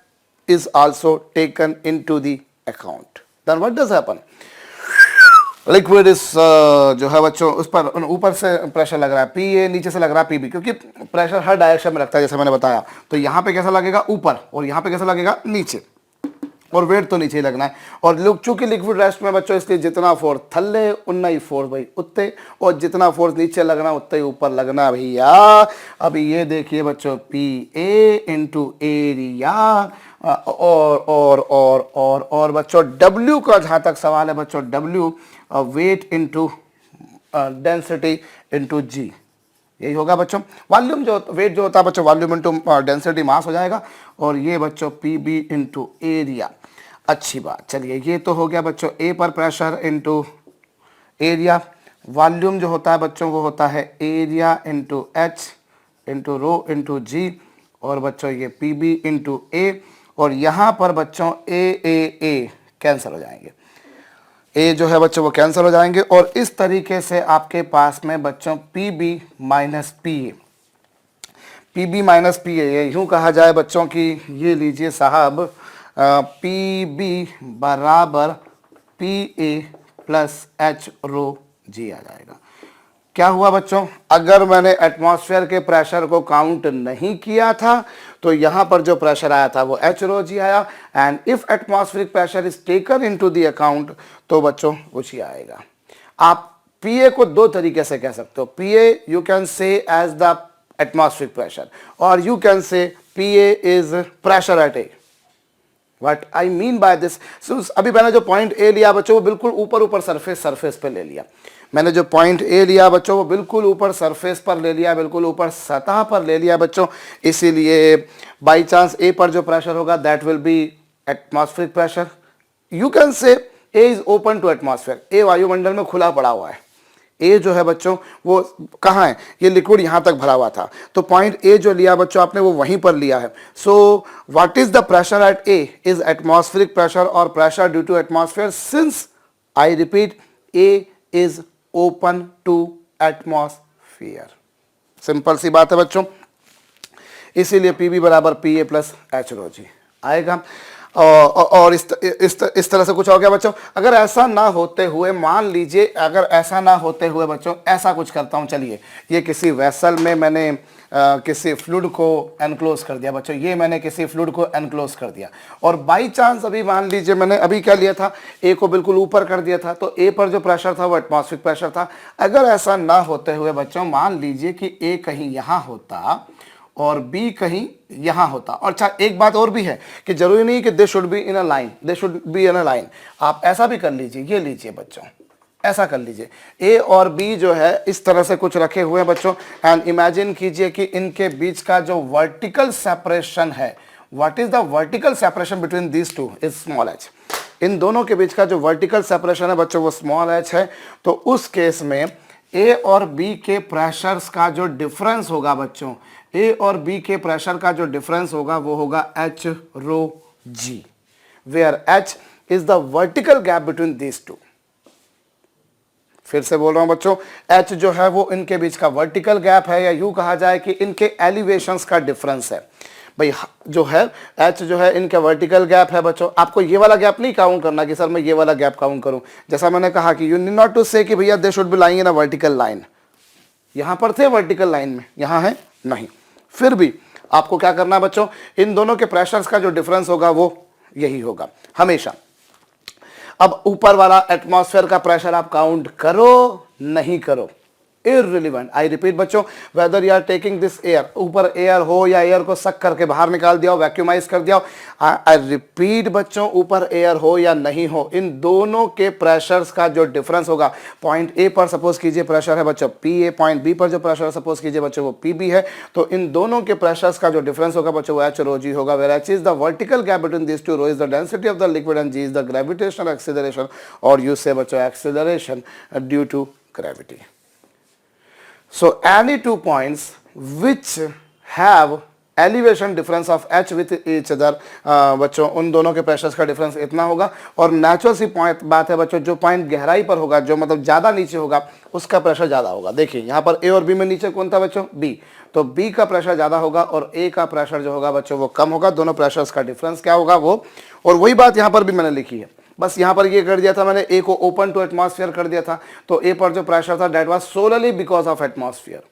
is also taken into the account, then what does happen, liquid is जो है बच्चों उस पर ऊपर से प्रेशर लग रहा है पी ए, नीचे से लग रहा है पी बी, क्योंकि प्रेशर हर डायरेक्शन में लगता है जैसे मैंने बताया। तो यहाँ पे कैसा लगेगा, ऊपर, और यहाँ पे कैसा लगेगा, नीचे, और वेट तो नीचे ही लगना है। और लोग चूंकि लिक्विड रेस्ट में बच्चों, इसलिए जितना फोर्स थल्ले उतना ही फोर्स भाई उत्ते, और जितना फोर्स नीचे लगना उतना ही ऊपर लगना भैया। अभी ये देखिए बच्चों, पी ए इंटू एरिया, और बच्चों डब्ल्यू का जहां तक सवाल है बच्चों, W weight into density into G, यही होगा बच्चों। वॉल्यूम जो वेट जो होता है बच्चों, वॉल्यूम इंटू डेंसिटी मास हो जाएगा, और ये बच्चों पी बी इंटू एरिया। अच्छी बात, चलिए ये तो हो गया बच्चों ए पर प्रेशर इंटू एरिया। वॉल्यूम जो होता है बच्चों वो होता है area into H into rho into G, और बच्चों ये पी बी इंटू ए, और यहाँ पर बच्चों ए कैंसिल हो जाएंगे, ए जो है बच्चों वो कैंसिल हो जाएंगे, और इस तरीके से आपके पास में बच्चों P B minus P A, यूँ कहा जाए बच्चों कि ये लीजिए साहब, पी बी बराबर P A plus H rho G आ जाएगा। क्या हुआ बच्चों, अगर मैंने एटमॉस्फेयर के प्रेशर को काउंट नहीं किया था तो यहां पर जो प्रेशर आया था वो एच रो जी आया, and if atmospheric pressure is taken into the account तो बच्चों कुछ ही आएगा। आप पीए को दो तरीके से कह सकते हो, PA you can say as the atmospheric pressure और you can say PA is pressure at A. What I mean by this, so अभी मैंने जो पॉइंट ए लिया बच्चों वो बिल्कुल ऊपर सरफेस पे ले लिया। मैंने जो पॉइंट ए लिया बच्चों वो बिल्कुल ऊपर सरफेस पर ले लिया, बिल्कुल ऊपर सतह पर ले लिया बच्चों। इसीलिए बाई चांस ए पर जो प्रेशर होगा that will be atmospheric pressure. You can say A is open to atmosphere, A वायुमंडल में खुला पड़ा हुआ है। ए जो है बच्चों वो कहाँ है, ये लिक्विड यहां तक भरा हुआ था, तो पॉइंट ए जो लिया बच्चों आपने वो वहीं पर लिया है। So what is the pressure at A is atmospheric pressure और pressure due to atmosphere, since I repeat A is open to atmosphere. Simple सी बात है बच्चों, इसीलिए पी बी बराबर P A plus H rho G आएगा। और इस तरह से कुछ हो गया बच्चों। अगर ऐसा ना होते हुए, मान लीजिए अगर ऐसा ना होते हुए बच्चों ऐसा कुछ करता हूं, चलिए ये किसी वेसल में मैंने किसी फ्लूइड को एनक्लोज कर दिया बच्चों, ये मैंने किसी फ्लूइड को एनक्लोज कर दिया और बाई चांस अभी मान लीजिए मैंने अभी क्या लिया था, ए को बिल्कुल ऊपर कर दिया था, तो ए पर जो प्रेशर था वो एटमॉस्फेरिक प्रेशर था। अगर ऐसा ना होते हुए बच्चों मान लीजिए कि ए कहीं यहां होता और बी कहीं यहां होता, और अच्छा एक बात और भी है कि जरूरी नहीं कि they should be in a line, they should be in a line. आप ऐसा भी कर लीजिए, ये लीजिए बच्चों, ऐसा कर लीजिए, ए और बी जो है इस तरह से कुछ रखे हुए हैं बच्चों, एंड इमेजिन कीजिए कि इनके बीच का जो वर्टिकल सेपरेशन है, what is the vertical separation between these two is small H. इन दोनों के बीच का जो वर्टिकल सेपरेशन है बच्चों वो स्मॉल एच है। तो उस केस में ए और बी के प्रेशर्स का जो डिफरेंस होगा बच्चों, ए और बी के प्रेशर का जो डिफरेंस होगा वो होगा H rho G, where H is the vertical gap between these two. फिर से बोल रहा हूं बच्चों, एच जो है वो इनके बीच का वर्टिकल गैप है, या यूं कहा जाए कि इनके एलिवेशंस का डिफरेंस है भाई। जो है एच जो है इनका वर्टिकल गैप है बच्चों। आपको ये वाला गैप नहीं काउंट करना कि सर मैं ये वाला गैप काउंट करूं, जैसा मैंने कहा कि यू नीड नॉट टू से कि भैया they should be lying in a vertical line. यहां पर थे वर्टिकल लाइन में, यहां है नहीं। फिर भी आपको क्या करना है बच्चों, इन दोनों के प्रेशर्स का जो डिफरेंस होगा वो यही होगा हमेशा। अब ऊपर वाला एटमॉस्फेयर का प्रेशर आप काउंट करो नहीं करो, इररिलेवेंट। आई रिपीट बच्चों, whether you are taking this air, ऊपर एयर हो या एयर को सक करके बाहर निकाल दिया हो, वैक्यूमाइज कर दिया हो, आई रिपीट बच्चों, ऊपर एयर हो या नहीं हो, इन दोनों के प्रेशर्स का जो डिफरेंस होगा, पॉइंट ए पर सपोज कीजिए प्रेशर है बच्चों पी ए, पॉइंट बी पर जो प्रेशर सपोज कीजिए बच्चों वो पी बी है, तो इन दोनों के प्रेशर्स का जो डिफरेंस होगा बच्चों वो एच रो जी होगा, where H is the vertical gap between this two, rho is the density of the liquid and G is the gravitational acceleration, और यू से बच्चों acceleration due to gravity. So any two points which have elevation difference of h with each other, बच्चों उन दोनों के pressures का difference इतना होगा। और नेचुरल सी पॉइंट बात है बच्चों, जो पॉइंट गहराई पर होगा, जो मतलब ज़्यादा नीचे होगा, उसका प्रेशर ज़्यादा होगा। देखिए यहाँ पर ए और बी में नीचे कौन था बच्चों, बी, तो बी का प्रेशर ज़्यादा होगा और ए का प्रेशर जो होगा बच्चों वो कम होगा। दोनों प्रेशर्स का डिफरेंस क्या होगा वो, और वही बात यहाँ पर भी मैंने लिखी है, बस यहाँ पर ये कर दिया था मैंने, ए को ओपन टू एटमॉस्फेयर कर दिया था, तो ए पर जो प्रेशर था that was solely because of atmosphere.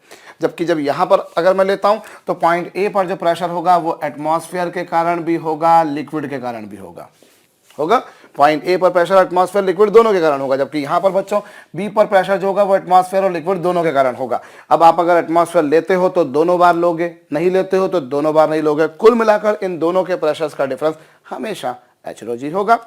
जबकि जब यहाँ पर अगर मैं लेता हूँ तो पॉइंट ए पर जो प्रेशर होगा वो एटमॉस्फेयर के कारण भी होगा, लिक्विड के कारण भी होगा। पॉइंट ए पर प्रेशर एटमॉस्फेयर लिक्विड दोनों के कारण होगा, जबकि यहाँ पर बच्चों बी पर प्रेशर जो होगा वो एटमॉस्फेयर और लिक्विड दोनों के कारण होगा। अब आप अगर एटमॉस्फेयर लेते हो तो दोनों बार लोगे, नहीं लेते हो तो दोनों बार नहीं लोगे। कुल मिलाकर इन दोनों के प्रेशर्स का डिफरेंस हमेशा एच रो जी होगा।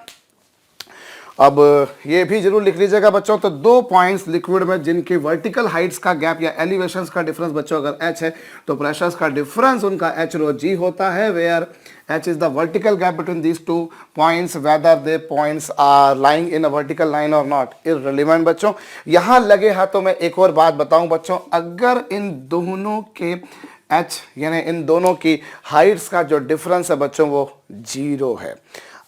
अब ये भी जरूर लिख लीजिएगा बच्चों, तो दो पॉइंट्स लिक्विड में जिनकी वर्टिकल हाइट्स का गैप या एलिवेशंस का डिफरेंस बच्चों अगर h है तो प्रेशर्स का डिफरेंस उनका h रो g होता है, where h is the vertical gap between these two points, whether they points are lying in a vertical line और नॉट, इररिलेवेंट बच्चों। यहां लगे हाथों में एक और बात बताऊं बच्चों, अगर इन दोनों के h यानी इन दोनों की हाइट्स का जो डिफरेंस है बच्चों वो 0 है,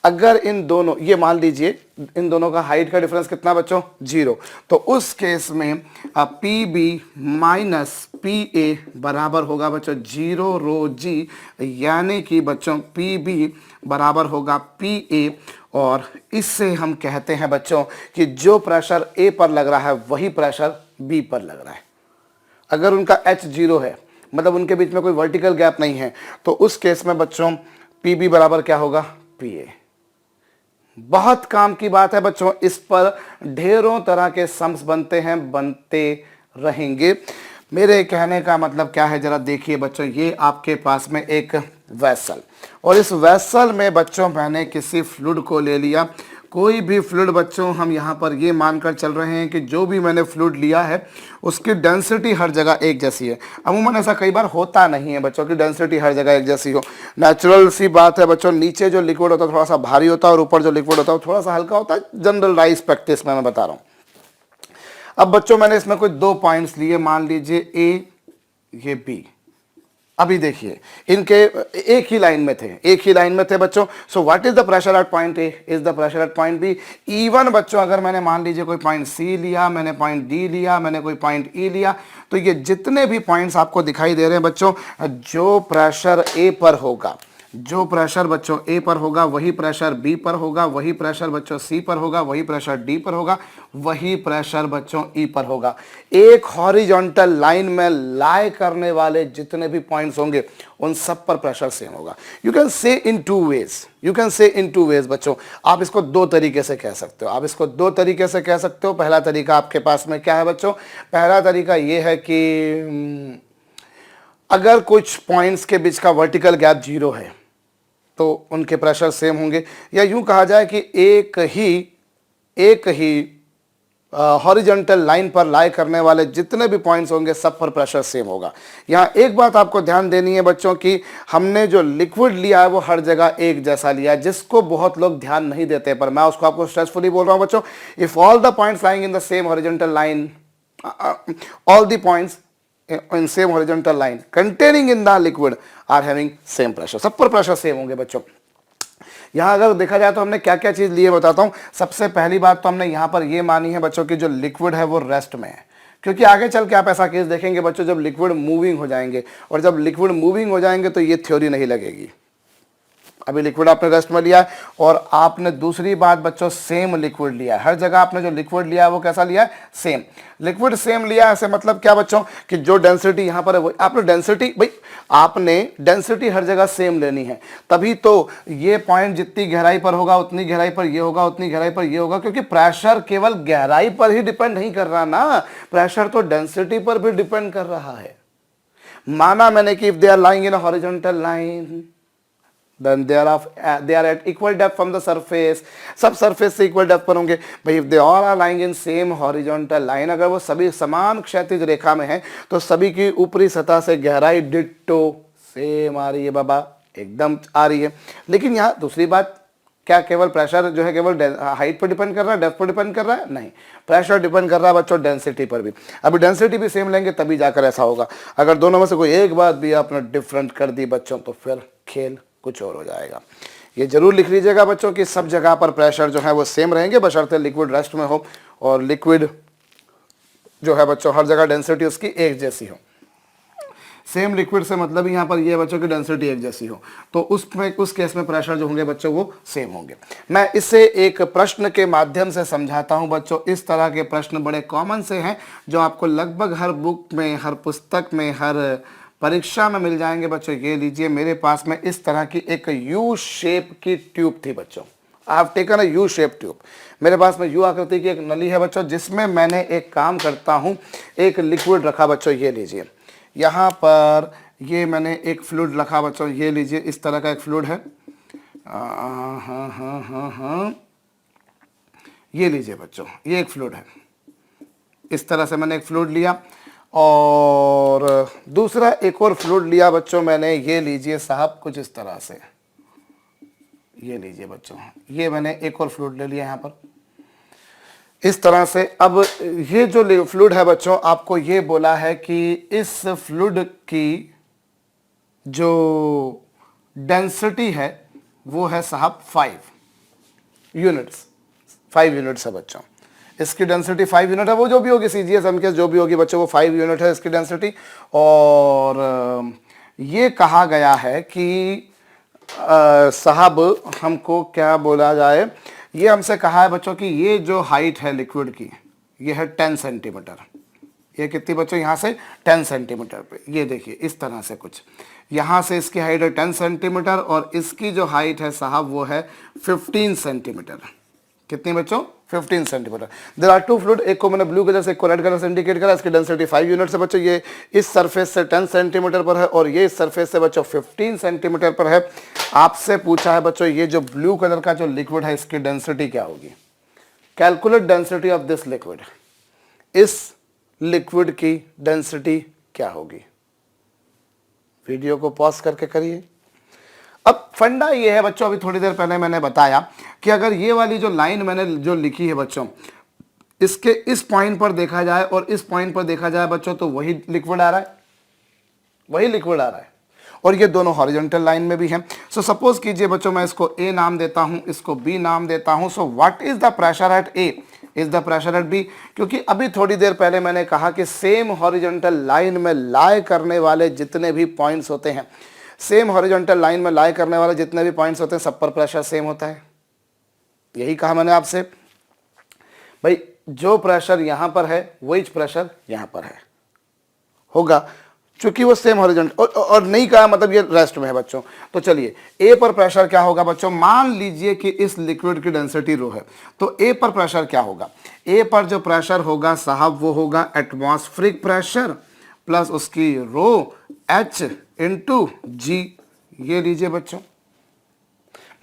अगर इन दोनों, ये मान लीजिए इन दोनों का हाइट का डिफरेंस कितना बच्चों 0, तो उस केस में P B minus P A बराबर होगा बच्चों 0 रो जी, यानी कि बच्चों पी बी बराबर होगा पी ए, और इससे हम कहते हैं बच्चों कि जो प्रेशर ए पर लग रहा है वही प्रेशर बी पर लग रहा है। अगर उनका H 0 है, मतलब उनके बीच में कोई वर्टिकल गैप नहीं है, तो उस केस में बच्चों PB बराबर क्या होगा, PA। बहुत काम की बात है बच्चों, इस पर ढेरों तरह के सम्स बनते हैं, बनते रहेंगे। मेरे कहने का मतलब क्या है, जरा देखिए बच्चों, ये आपके पास में एक वेसल, और इस वेसल में बच्चों मैंने किसी फ्लूइड को ले लिया। कोई भी फ्लूइड बच्चों, हम यहाँ पर ये मानकर चल रहे हैं कि जो भी मैंने फ्लूइड लिया है उसकी डेंसिटी हर जगह एक जैसी है। अमूमन ऐसा कई बार होता नहीं है बच्चों की डेंसिटी हर जगह एक जैसी हो। नेचुरल सी बात है बच्चों, नीचे जो लिक्विड होता है थोड़ा सा भारी होता है और ऊपर जो लिक्विड होता है थोड़ा सा हल्का होता है। जनरलाइज प्रैक्टिस में मैं बता रहा हूँ। अब बच्चों मैंने इसमें कोई 2 पॉइंट्स लिए, मान लीजिए A, ये B। अभी देखिए इनके एक ही लाइन में थे, एक ही लाइन में थे बच्चों। So what is the pressure at point A is the pressure at point B. Even बच्चों अगर मैंने मान लीजिए कोई पॉइंट सी लिया, मैंने पॉइंट डी लिया, मैंने कोई पॉइंट ई लिया, तो ये जितने भी पॉइंट्स आपको दिखाई दे रहे हैं बच्चों, जो प्रेशर ए पर होगा, जो प्रेशर बच्चों ए पर होगा वही प्रेशर बी पर होगा, वही प्रेशर बच्चों सी पर होगा, वही प्रेशर डी पर होगा, वही प्रेशर बच्चों ई पर होगा। एक हॉरिजॉन्टल लाइन में लाई करने वाले जितने भी पॉइंट्स होंगे उन सब पर प्रेशर सेम होगा। You can say in two ways, you can say in two veg बच्चों। आप इसको 2 तरीके से कह सकते हो, आप इसको 2 तरीके से कह सकते हो। पहला तरीका आपके पास में क्या है बच्चों, पहला तरीका यह है कि अगर कुछ पॉइंट्स के बीच का वर्टिकल गैप 0 है तो उनके प्रेशर सेम होंगे, या यूं कहा जाए कि एक ही हॉरिजॉन्टल लाइन पर लाई करने वाले जितने भी पॉइंट्स होंगे सब पर प्रेशर सेम होगा। यहाँ एक बात आपको ध्यान देनी है बच्चों कि हमने जो लिक्विड लिया है वो हर जगह एक जैसा लिया है, जिसको बहुत लोग ध्यान नहीं देते, पर मैं उसको आपको स्ट्रेसफुली बोल रहा हूँ बच्चों। If all the points lying in the same horizontal line, all the points in same horizontal line containing in the liquid are having same pressure, सब पर प्रेशर सेम होंगे बच्चों। यहाँ अगर देखा जाए तो हमने क्या क्या चीज लिए बताता हूँ। सबसे पहली बात तो हमने यहाँ पर ये मानी है बच्चों की जो लिक्विड है वो रेस्ट में है, क्योंकि आगे चल के आप ऐसा केस देखेंगे बच्चों जब लिक्विड मूविंग हो जाएंगे, और जब लिक्विड मूविंग हो जाएंगे तो ये थ्योरी नहीं लगेगी। अभी लिक्विड आपने रेस्ट में लिया है, और आपने दूसरी बात बच्चों सेम लिक्विड लिया है। हर जगह आपने जो लिक्विड लिया है वो कैसा लिया है, सेम लिक्विड सेम लिया है। ऐसे मतलब क्या बच्चों कि जो डेंसिटी यहाँ पर है वो आपने डेंसिटी, भाई आपने डेंसिटी हर जगह सेम लेनी है, तभी तो ये पॉइंट जितनी गहराई पर होगा उतनी गहराई पर ये होगा, उतनी गहराई पर ये होगा, क्योंकि प्रेशर केवल गहराई पर ही डिपेंड नहीं कर रहा ना, प्रेशर तो डेंसिटी पर भी डिपेंड कर रहा है। माना मैंने कि if they are lying in a horizontal line then they are at equal depth from the surface, सब सरफेस से इक्वल डेप्थ पर होंगे। भाई if they all are lying in same horizontal line, अगर वो सभी समान क्षैतिज रेखा में हैं तो सभी की ऊपरी सतह से गहराई डिट्टो सेम आ रही है बाबा, एकदम आ रही है। लेकिन यहाँ दूसरी बात क्या, केवल प्रेशर जो है केवल हाइट पर डिपेंड कर रहा है, डेप्थ पर डिपेंड कर रहा है? नहीं, प्रेशर डिपेंड कर रहा है बच्चों डेंसिटी पर भी। अभी डेंसिटी भी सेम लेंगे तभी जाकर ऐसा होगा। अगर दोनों में से कोई एक बात भी आपने डिफरेंट कर दी बच्चों तो फिर खेल कुछ और हो जाएगा। ये जरूर लिख लीजिएगा बच्चों कि सब जगह पर प्रेशर जो है वो सेम रहेंगे, बशर्ते लिक्विड रेस्ट में हो और लिक्विड जो है बच्चों हर जगह डेंसिटी उसकी एक जैसी हो। सेम लिक्विड से मतलब यहाँ पर ये बच्चों की डेंसिटी एक जैसी हो, तो उस केस में प्रेशर जो होंगे बच्चों वो सेम होंगे। मैं इसे एक प्रश्न के माध्यम से समझाता हूँ बच्चों। इस तरह के प्रश्न बड़े कॉमन से हैं जो आपको लगभग हर बुक में, हर पुस्तक में, हर परीक्षा में मिल जाएंगे बच्चों। ये लीजिए, मेरे पास में इस तरह की एक यू शेप की ट्यूब थी बच्चों। I have taken a U shape tube. मेरे पास में यू आकृति की एक नली है बच्चों, जिसमें मैंने एक काम करता हूँ, एक लिक्विड रखा बच्चों। ये लीजिए, यहाँ पर ये मैंने एक फ्लूइड रखा बच्चों। ये लीजिए, इस तरह का एक फ्लूइड है। हाँ, ये लीजिए बच्चों, ये एक फ्लूइड है। इस तरह से मैंने एक फ्लूइड लिया, और दूसरा एक और फ्लूइड लिया बच्चों मैंने। ये लीजिए साहब, कुछ इस तरह से। ये लीजिए बच्चों, ये मैंने एक और फ्लूइड ले लिया यहाँ पर इस तरह से। अब ये जो फ्लूइड है बच्चों, आपको ये बोला है कि इस फ्लूइड की जो डेंसिटी है वो है साहब 5 यूनिट्स। 5 यूनिट्स है बच्चों, इसकी डेंसिटी 5 यूनिट है। वो जो भी होगी सीजीएस एमकेएस जो भी होगी बच्चों, वो 5 यूनिट है इसकी डेंसिटी। और ये कहा गया है कि साहब हमको क्या बोला जाए, ये हमसे कहा है बच्चों कि ये जो हाइट है लिक्विड की, ये है 10 सेंटीमीटर। ये कितनी बच्चों, यहाँ से 10 सेंटीमीटर पे, ये देखिए इस तरह से कुछ, यहाँ से इसकी हाइट है 10 सेंटीमीटर और इसकी जो हाइट है साहब वो है 15 सेंटीमीटर। कितनी बच्चों, 15 centimetre. There are two fluid, एक को मैंने ब्लू कलर से, एक को रेड कलर से इंडिकेट करा, इसकी डेंसिटी 5 यूनिट से बच्चों, ये इस सरफेस से 10 सेंटीमीटर पर है और ये इस सरफेस से बच्चों 15 सेंटीमीटर पर है। आपसे पूछा है बच्चों ये जो ब्लू कलर का जो लिक्विड है इसकी डेंसिटी क्या होगी, calculate density of this liquid, इस लिक्विड की डेंसिटी क्या होगी। वीडियो को पॉज करके करिए। अब फंडा ये है बच्चों, अभी थोड़ी देर पहले मैंने बताया कि अगर ये वाली जो लाइन मैंने जो लिखी है बच्चों, इसके इस पॉइंट पर देखा जाए और इस पॉइंट पर देखा जाए बच्चों, तो वही लिक्विड आ रहा है, वही लिक्विड आ रहा है और ये दोनों हॉरिजॉन्टल लाइन में भी है। सो सपोज कीजिए बच्चों मैं इसको ए नाम देता हूं, इसको बी नाम देता हूं। So what is the pressure at A, is the pressure at B, क्योंकि अभी थोड़ी देर पहले मैंने कहा कि सेम हॉरिजॉन्टल लाइन में लाई करने वाले जितने भी पॉइंट्स होते हैं, सेम हॉरिजॉन्टल लाइन में लाई करने वाले जितने भी पॉइंट्स होते हैं सब पर प्रेशर सेम होता है। यही कहा मैंने आपसे भाई, जो प्रेशर यहां पर है वही प्रेशर यहां पर है होगा, चूंकि वो सेम हॉरिजॉन्टल और नहीं कहा मतलब ये रेस्ट में है बच्चों। तो चलिए ए पर प्रेशर क्या होगा बच्चों, मान लीजिए कि इस लिक्विड की डेंसिटी रो है, तो ए पर प्रेशर क्या होगा, ए पर जो प्रेशर होगा साहब वो होगा एटमॉस्फेरिक प्रेशर प्लस उसकी रो एच इंटू जी। ये लीजिए बच्चों,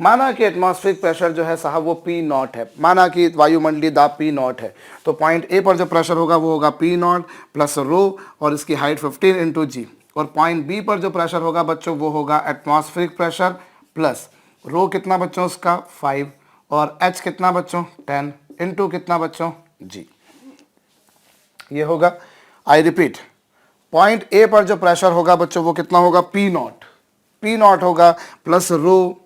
माना कि एटमॉस्फेरिक प्रेशर जो है साहब वो पी नॉट है, माना कि वायुमंडलीय दाब पी नॉट है, तो पॉइंट ए पर जो प्रेशर होगा वो होगा पी नॉट प्लस रो और इसकी हाइट 15 इंटू जी, और पॉइंट बी पर जो प्रेशर होगा बच्चों वो होगा एटमॉस्फेरिक प्रेशर प्लस रो कितना बच्चों उसका 5 और एच कितना बच्चों 10 इंटू कितना बच्चों जी। ये होगा, आई रिपीट, पॉइंट ए पर जो प्रेशर होगा बच्चों वो कितना होगा पी नॉट होगा प्लस रो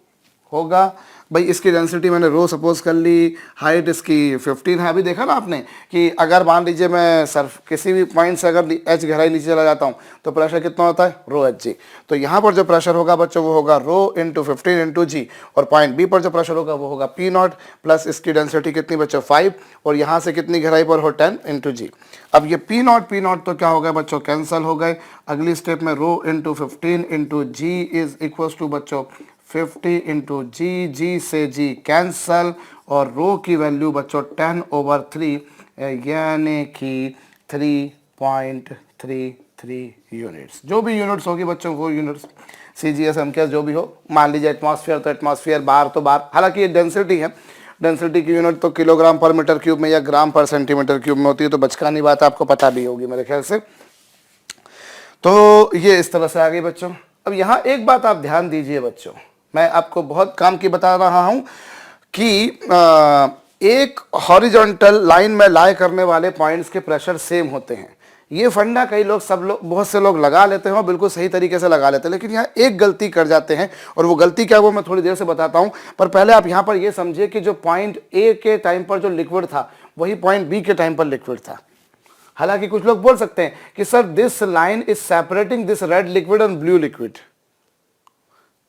होगा, भाई इसकी डेंसिटी मैंने रो सपोज कर ली, हाइट इसकी 15 है। अभी देखा ना आपने कि अगर मान लीजिए मैं सर्फ किसी भी पॉइंट से अगर एच गहराई नीचे चला जाता हूँ तो प्रेशर कितना होता है रो एच जी। तो यहाँ पर जो प्रेशर होगा बच्चों वो होगा रो इंटू 15 इंटू जी, और पॉइंट बी पर जो प्रेशर होगा वो होगा पी नॉट प्लस इसकी डेंसिटी कितनी बच्चों 5 और यहाँ से कितनी गहराई पर हो 10 इंटू जी। अब ये पी नॉट तो क्या हो गया बच्चों कैंसिल हो गए। अगली स्टेप में rho into 15 into G is equal to बच्चों 50 इंटू जी, जी से जी कैंसल और रो की वैल्यू बच्चों 10/3 यानी कि 3.33 यूनिट्स। जो भी यूनिट्स होगी बच्चों वो यूनिट्स CGS MKS जो भी हो, मान लीजिए एटमॉस्फेयर तो एटमॉस्फेयर, बार तो बार, हालांकि ये डेंसिटी है, डेंसिटी की यूनिट तो किलोग्राम पर मीटर क्यूब में या ग्राम पर सेंटीमीटर क्यूब में होती है, तो बचकानी बात आपको पता भी होगी मेरे ख्याल से। तो ये इस तरह से आ गई बच्चों। अब यहाँ एक बात आप ध्यान दीजिए बच्चों, मैं आपको बहुत काम की बता रहा हूं कि एक हॉरिजॉन्टल लाइन में लाई करने वाले पॉइंट्स के प्रेशर सेम होते हैं। ये फंडा कई लोग, सब लोग, बहुत से लोग लगा लेते हैं और बिल्कुल सही तरीके से लगा लेते हैं, लेकिन यहाँ एक गलती कर जाते हैं और वो गलती क्या वो मैं थोड़ी देर से बताता हूं। पर पहले आप यहाँ पर ये समझिए कि जो पॉइंट ए के टाइम पर जो लिक्विड था वही पॉइंट बी के टाइम पर लिक्विड था। हालांकि कुछ लोग बोल सकते हैं कि sir this line is separating this red liquid and blue liquid,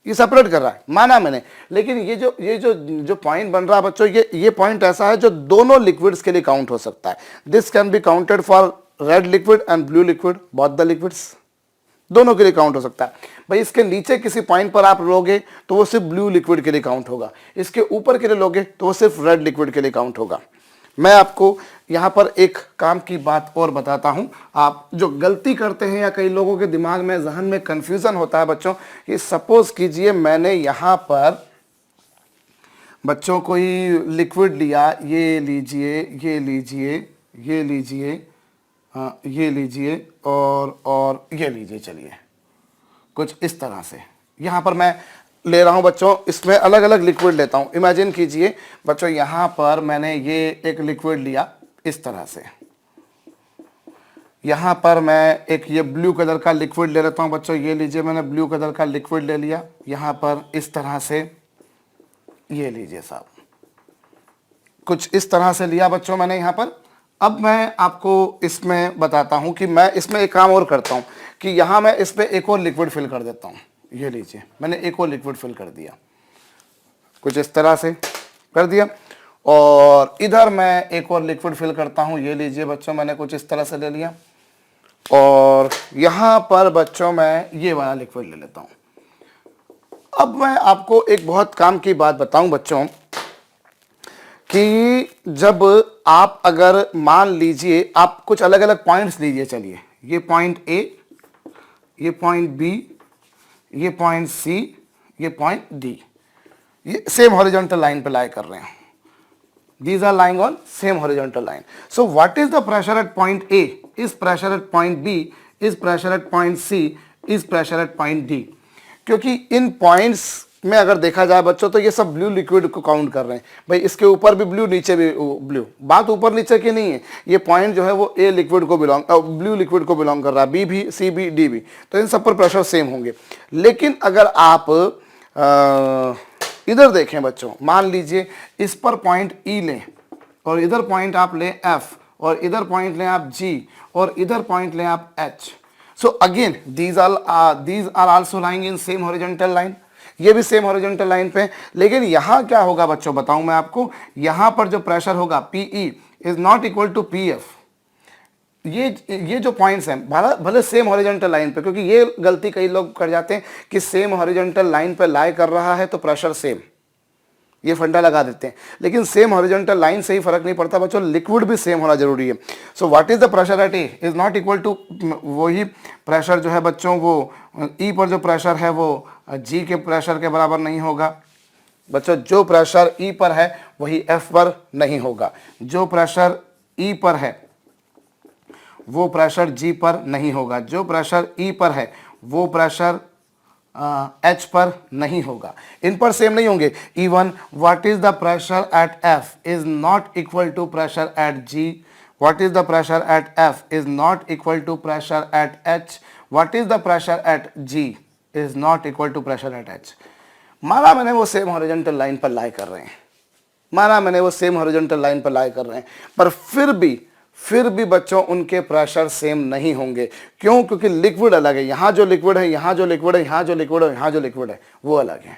ये सेपरेट कर रहा है, माना मैंने, लेकिन ये जो पॉइंट बन रहा है बच्चों, ये पॉइंट ऐसा है जो दोनों लिक्विड्स के लिए काउंट हो सकता है। This can be counted for red liquid and blue liquid, both the liquids, दोनों के लिए काउंट हो सकता है। भाई इसके नीचे किसी पॉइंट पर आप लोगे तो वो सिर्फ ब्लू लिक्विड के लिए काउंट होगा, इसके ऊपर के लिए लोगे तो वो सिर्फ रेड लिक्विड के लिए काउंट होगा। मैं आपको यहाँ पर एक काम की बात और बताता हूँ, आप जो गलती करते हैं या कई लोगों के दिमाग में, जहन में कन्फ्यूज़न होता है बच्चों, कि सपोज कीजिए मैंने यहाँ पर बच्चों कोई लिक्विड लिया, ये लीजिए, ये लीजिए, ये लीजिए, हाँ ये लीजिए और ये लीजिए, चलिए कुछ इस तरह से यहाँ पर मैं ले रहा हूं बच्चों, इसमें अलग अलग लिक्विड लेता हूं। इमेजिन कीजिए बच्चों यहाँ पर मैंने ये एक लिक्विड लिया इस तरह से, यहाँ पर मैं एक ये ब्लू कलर का लिक्विड ले लेता हूं बच्चों, ये लीजिए मैंने ब्लू कलर का लिक्विड ले लिया यहाँ पर इस तरह से, ये लीजिए साहब, कुछ इस तरह से लिया बच्चों मैंने यहाँ पर। अब मैं आपको इसमें बताता हूँ कि मैं इसमें एक काम और करता हूँ कि यहाँ मैं इस पर एक और लिक्विड फिल कर देता हूँ। ये लीजिए मैंने एक और लिक्विड फिल कर दिया, कुछ इस तरह से कर दिया, और इधर मैं एक और लिक्विड फिल करता हूँ। ये लीजिए बच्चों मैंने कुछ इस तरह से ले लिया, और यहां पर बच्चों मैं ये वाला लिक्विड ले लेता हूं। अब मैं आपको एक बहुत काम की बात बताऊं बच्चों कि जब आप अगर मान लीजिए आप कुछ अलग अलग पॉइंट्स लीजिए, चलिए ये पॉइंट ए, ये पॉइंट बी, ये पॉइंट सी, ये पॉइंट डी, ये सेम हॉरिजॉन्टल लाइन पे लाई कर रहे हैं। These are lying on same horizontal line. So what is the pressure at point A? Is pressure at point B? Is pressure at point C? Is pressure at point D? क्योंकि इन points में अगर देखा जाए बच्चों तो ये सब blue liquid को काउंट कर रहे हैं भाई, इसके ऊपर भी ब्लू नीचे भी ब्लू, बात ऊपर नीचे की नहीं है, ये पॉइंट जो है वो ए लिक्विड को बिलोंग, ब्लू लिक्विड को बिलोंग कर रहा है, बी भी, सी भी, डी भी, तो इन सब पर प्रेशर सेम होंगे। लेकिन अगर आप इधर देखें बच्चों, मान लीजिए इस पर पॉइंट ई लें और इधर पॉइंट आप लें एफ और इधर पॉइंट लें आप जी और इधर पॉइंट लें आप H. So again these are also lying in same horizontal line, ये भी सेम हॉरिजॉन्टल लाइन पे। लेकिन यहां क्या होगा बच्चों बताऊं मैं आपको, यहां पर जो प्रेशर होगा PE is not equal to PF. ये जो पॉइंट्स हैं भले सेम हॉरिजॉन्टल लाइन पे, क्योंकि ये गलती कई लोग कर जाते हैं कि सेम हॉरिजॉन्टल लाइन पे लाई कर रहा है तो प्रेशर सेम, ये फंडा लगा देते हैं। लेकिन सेम हॉरिजॉन्टल लाइन से ही फर्क नहीं पड़ता बच्चों, लिक्विड भी सेम होना जरूरी है। So what is the pressure at A is not equal to, वही प्रेशर जो है बच्चों वो ई पर जो प्रेशर है वो जी के प्रेशर के बराबर नहीं होगा बच्चों। जो प्रेशर ई पर है वही एफ पर नहीं होगा, जो प्रेशर ई पर है वो प्रेशर जी पर नहीं होगा, जो प्रेशर ई पर है वो प्रेशर एच पर नहीं होगा, इन पर सेम नहीं होंगे। Even what is the pressure at F is not equal to pressure at G, what is the pressure at F is not equal to pressure at H, what is the pressure at G is not equal to pressure at H. माना मैंने वो same horizontal line पर लाई कर रहे हैं, माना मैंने वो सेम हॉरिजॉन्टल लाइन पर लाई कर रहे हैं, पर फिर भी बच्चों उनके प्रेशर सेम नहीं होंगे। क्यों? क्योंकि लिक्विड अलग है, यहां जो लिक्विड है, यहां जो लिक्विड है, यहां जो लिक्विड है, यहां जो लिक्विड है वो अलग है।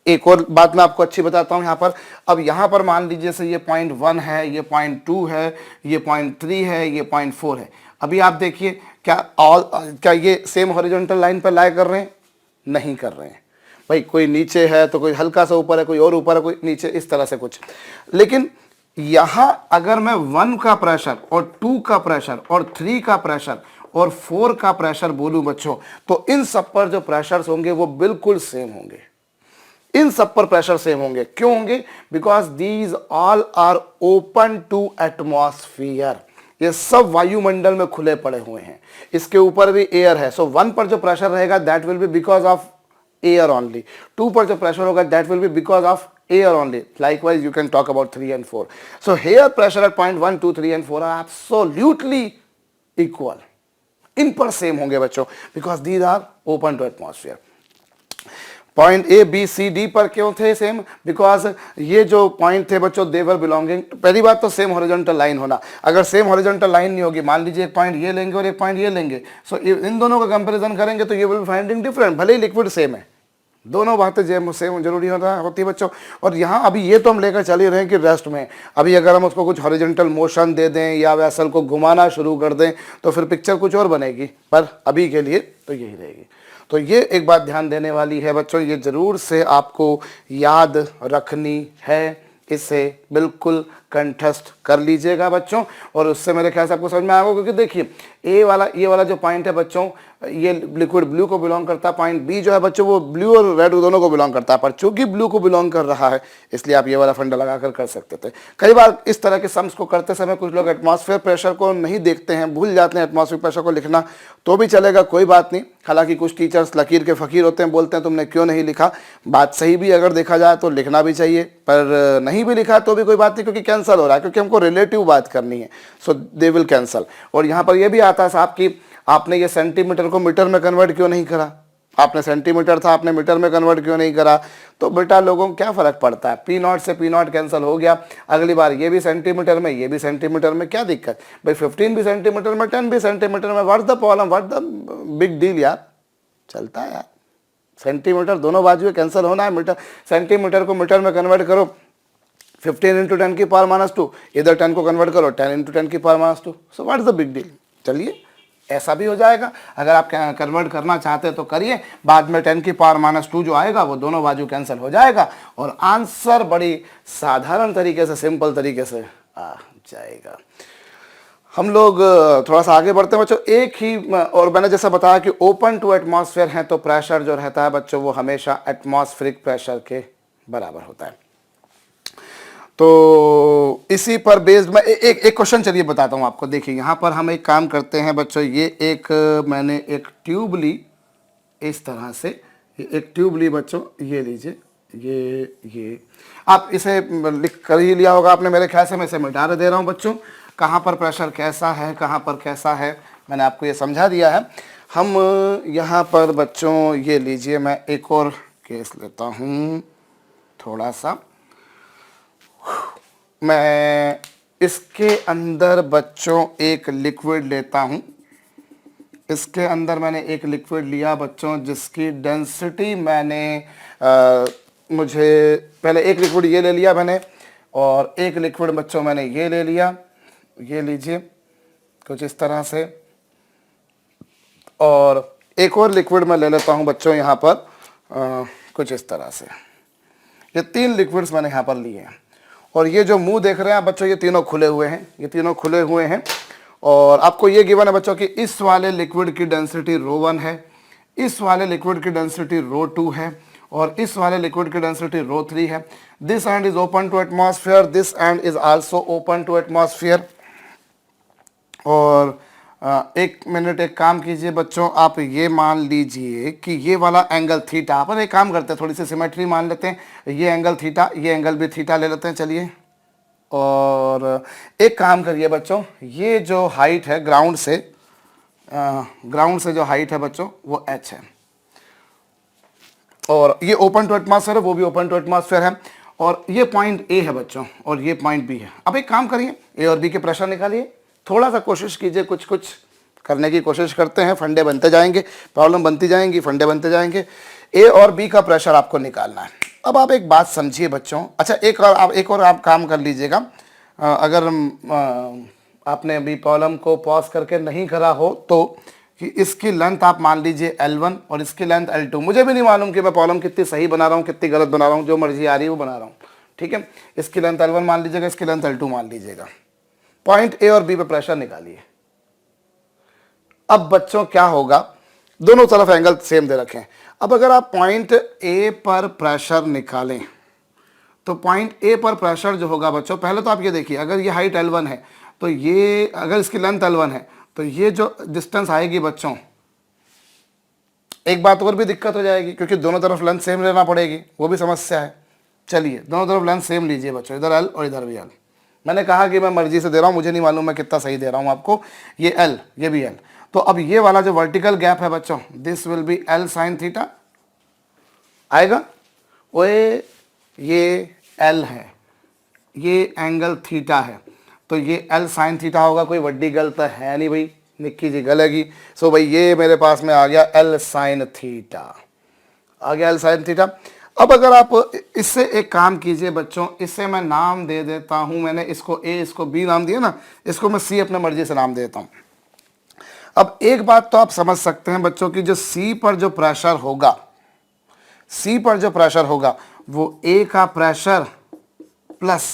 एक और बात मैं आपको अच्छी बताता हूं यहां पर। अब यहां पर मान लीजिए जैसे ये पॉइंट 1 है, ये पॉइंट 2 है, ये पॉइंट 3 है, ये पॉइंट 4 है। अभी आप देखिए क्या ये सेम हॉरिजॉन्टल लाइन पर लाई कर रहे हैं? नहीं कर रहे हैं भाई, कोई नीचे है तो कोई हल्का सा ऊपर है, कोई और ऊपर है, कोई नीचे, इस तरह से कुछ। लेकिन यहां अगर मैं 1 का प्रेशर और 2 का प्रेशर और 3 का प्रेशर और 4 का प्रेशर बोलूं बच्चों, तो इन सब पर जो प्रेशर्स होंगे वो बिल्कुल सेम होंगे, इन सब पर प्रेशर सेम होंगे। क्यों होंगे? Because these all are open to atmosphere, ये सब वायुमंडल में खुले पड़े हुए हैं, इसके ऊपर भी एयर है। सो 1 पर जो प्रेशर रहेगा that will B because of air only, 2 पर जो प्रेशर होगा that will B because of air only. Likewise you can talk about 3 and 4. So here pressure at point 1, 2, 3 and 4 are absolutely equal, इन पर same होंगे बच्चों, because these are open to atmosphere. Point A B C D पर क्यों थे same? Because ये जो point थे बच्चों दे वर बिलोंगिंग, पहली बात तो सेम हॉरिजॉन्टल लाइन होना। अगर सेम हॉरिजॉन्टल लाइन नहीं होगी, मान लीजिए एक पॉइंट ये लेंगे और एक पॉइंट ये लेंगे, सो इन दोनों का कंपैरिजन करेंगे तो ये विल बी फाइंडिंग डिफरेंट, भले ही लिक्विड सेम है, दोनों बातें सेम जरूरी होती है बच्चों। और यहाँ अभी ये तो हम लेकर चल ही रहे हैं कि रेस्ट में, अभी अगर हम उसको कुछ हॉरिजॉन्टल मोशन दे दें या वेसल को घुमाना शुरू कर दें तो फिर पिक्चर कुछ और बनेगी, पर अभी के लिए तो यही रहेगी। तो ये एक बात ध्यान देने वाली है बच्चों, ये जरूर से आपको याद रखनी है, इसे बिल्कुल कंठस्थ कर लीजिएगा बच्चों, और उससे मेरे ख्याल से आपको समझ में आएगा। क्योंकि देखिए ये वाला जो पॉइंट है बच्चों, ये लिक्विड ब्लू को बिलोंग करता है, पॉइंट बी जो है बच्चों वो ब्लू और रेड दोनों को बिलोंग करता है, पर चूंकि ब्लू को बिलोंग कर रहा है इसलिए आप ये वाला फंडा लगाकर कर सकते थे। कई बार इस तरह के सम्स को करते समय कुछ लोग एटमॉस्फेयर प्रेशर को नहीं देखते हैं, भूल जाते हैं एटमॉस्फेयर प्रेशर को लिखना, तो भी चलेगा, कोई बात नहीं। हालांकि कुछ टीचर्स लकीर के फकीर होते हैं, बोलते हैं तुमने क्यों नहीं लिखा, बात सही भी अगर देखा जाए तो लिखना भी चाहिए, पर नहीं भी लिखा तो भी कोई बात नहीं, क्योंकि कैंसिल हो रहा है, क्योंकि हमको रिलेटिव बात करनी है, सो दे विल कैंसल। और यहाँ पर यह भी आता है साहब कि आपने ये सेंटीमीटर को मीटर में कन्वर्ट क्यों नहीं करा, आपने सेंटीमीटर था आपने मीटर में कन्वर्ट क्यों नहीं करा? तो बेटा लोगों को क्या फर्क पड़ता है, P0 से P0 कैंसिल हो गया, अगली बार ये भी सेंटीमीटर में ये भी सेंटीमीटर में, क्या दिक्कत भाई, 15 भी सेंटीमीटर में 10 भी सेंटीमीटर में, what the problem, what the big deal यार, चलता है यार। सेंटीमीटर दोनों बाजू कैंसिल होना है, मीटर सेंटीमीटर को मीटर में कन्वर्ट करो, 15 × 10⁻², इधर 10 को कन्वर्ट करो 10 × 10⁻², सो what is the big deal. चलिए ऐसा भी हो जाएगा। अगर आप कन्वर्ट करना चाहते हैं तो करिए, बाद में 10⁻⁻² जो आएगा वो दोनों बाजू कैंसिल हो जाएगा और आंसर बड़ी साधारण तरीके से, सिंपल तरीके से आ जाएगा। हम लोग थोड़ा सा आगे बढ़ते हैं बच्चों। एक ही, और मैंने जैसा बताया कि ओपन टू एटमॉस्फेयर है तो प्रेशर जो रहता है बच्चों वो हमेशा एटमॉस्फेरिक प्रेशर के बराबर होता है। तो इसी पर बेस्ड मैं एक क्वेश्चन चलिए बताता हूं आपको। देखिए यहां पर हम एक काम करते हैं बच्चों, ये एक मैंने एक ट्यूब ली इस तरह से, एक ट्यूब ली बच्चों, ये लीजिए, ये आप इसे लिख कर ही लिया होगा आपने मेरे ख्याल से। मैं इसे मिटा दे रहा हूं बच्चों, कहां पर प्रेशर कैसा है, कहां पर कैसा है, मैंने आपको ये समझा दिया है। हम यहां पर बच्चों ये लीजिए, मैं एक और केस लेता हूं थोड़ा सा। मैं इसके अंदर बच्चों एक लिक्विड लेता हूं, इसके अंदर मैंने एक लिक्विड लिया बच्चों जिसकी डेंसिटी मैंने मुझे पहले एक लिक्विड ये ले लिया मैंने, और एक लिक्विड बच्चों मैंने ये ले लिया, ये लीजिए कुछ इस तरह से, और एक और लिक्विड मैं ले लेता हूं बच्चों यहाँ पर कुछ इस तरह से। ये 3 लिक्विड्स मैंने यहाँ पर लिए हैं, और ये जो मुंह देख रहे हैं बच्चों ये तीनों खुले हुए हैं, ये तीनों खुले हुए हैं। और आपको ये गिवन है बच्चों कि इस वाले लिक्विड की डेंसिटी ρ1 है, इस वाले लिक्विड की डेंसिटी ρ2 है, और इस वाले लिक्विड की डेंसिटी ρ3 है। This end is open to atmosphere, this end is also open to atmosphere. और एक मिनट, एक काम कीजिए बच्चों, आप ये मान लीजिए कि ये वाला एंगल थीटा, अपन एक काम करते हैं थोड़ी सी सिमेट्री मान लेते हैं, ये एंगल थीटा, ये एंगल भी थीटा ले लेते हैं चलिए। और एक काम करिए बच्चों, ये जो हाइट है ग्राउंड से जो हाइट है बच्चों वो h है, और ये ओपन टू एटमॉस्फेयर है, वो भी ओपन टू एटमॉस्फेयर है, और ये पॉइंट A है बच्चों और ये पॉइंट B है। अब एक काम करिए, A और B के प्रेशर निकालिए, थोड़ा सा कोशिश कीजिए, कुछ कुछ करने की कोशिश करते हैं, फंडे बनते जाएंगे, प्रॉब्लम बनती जाएंगी, फंडे बनते जाएंगे। A और B का प्रेशर आपको निकालना है। अब आप एक बात समझिए बच्चों, अच्छा एक और आप काम कर लीजिएगा, अगर आपने अभी प्रॉब्लम को पॉज करके नहीं करा हो तो, कि इसकी लेंथ आप मान लीजिए L1 और इसकी लेंथ L2। मुझे भी नहीं मालूम कि मैं प्रॉब्लम कितनी सही बना रहा हूँ कितनी गलत बना रहा हूँ, जो मर्जी आ रही है वो बना रहा हूँ, ठीक है। इसकी लेंथ L1 मान लीजिएगा, इसकी लेंथ L2 मान लीजिएगा। पॉइंट A और B पे प्रेशर निकालिए। अब बच्चों क्या होगा, दोनों तरफ एंगल सेम दे रखें। अब अगर आप पॉइंट A पर प्रेशर निकालें तो पॉइंट A पर प्रेशर जो होगा बच्चों, पहले तो आप ये देखिए, अगर ये हाइट L1 है तो ये, अगर इसकी लेंथ L1 है तो ये जो डिस्टेंस आएगी बच्चों, एक बात और भी दिक्कत हो जाएगी क्योंकि दोनों तरफ लेंथ सेम लेना पड़ेगी, वो भी समस्या है। चलिए दोनों तरफ लेंथ सेम लीजिए बच्चों, इधर L और इधर भी L। मैंने कहा कि मैं मर्जी से दे रहा हूँ, मुझे नहीं मालूम मैं कितना सही दे रहा हूँ आपको। ये L, ये भी L। तो अब ये वाला जो वर्टिकल गैप है बच्चों, this will be L sine theta आएगा। ओए ये L है, ये एंगल थीटा है, तो ये L साइन थीटा होगा। कोई बड़ी गलत है नहीं भाई, निक्की जी गलेगी। सो भाई ये मेरे पास में आ गया L साइन थीटा, आ गया L साइन थीटा। अब अगर आप इससे एक काम कीजिए बच्चों, इससे मैं नाम दे देता हूं, मैंने इसको A इसको B नाम दिया ना, इसको मैं C अपने मर्जी से नाम देता हूं। अब एक बात तो आप समझ सकते हैं बच्चों की, जो C पर जो प्रेशर होगा, C पर जो प्रेशर होगा वो A का प्रेशर प्लस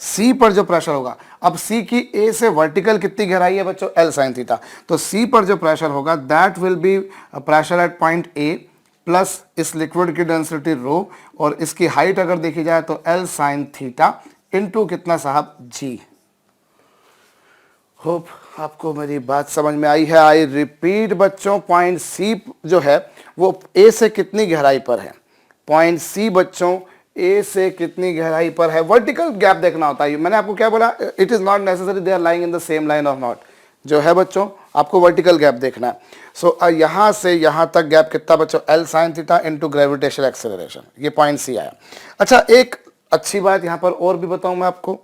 C पर जो प्रेशर होगा। अब C की A से वर्टिकल कितनी गहराई है बच्चों, L साइन थीटा, तो C पर जो प्रेशर होगा that will B pressure at point A plus इस लिक्विड की डेंसिटी रो, और इसकी हाइट अगर देखी जाए तो L साइन थीटा इनटू कितना साहब G। होप आपको मेरी बात समझ में आई है। आई रिपीट बच्चों, पॉइंट C जो है वो A से कितनी गहराई पर है, पॉइंट C बच्चों A से कितनी गहराई पर है, वर्टिकल गैप देखना होता है। मैंने आपको क्या बोला, it is not necessary they are lying in the same line और नॉट, जो है बच्चों आपको वर्टिकल गैप देखना है। सो यहां से यहां तक गैप कितना बच्चों, L sine theta into gravitational acceleration, ये पॉइंट C आया। अच्छा एक अच्छी बात यहां पर और भी बताऊं मैं आपको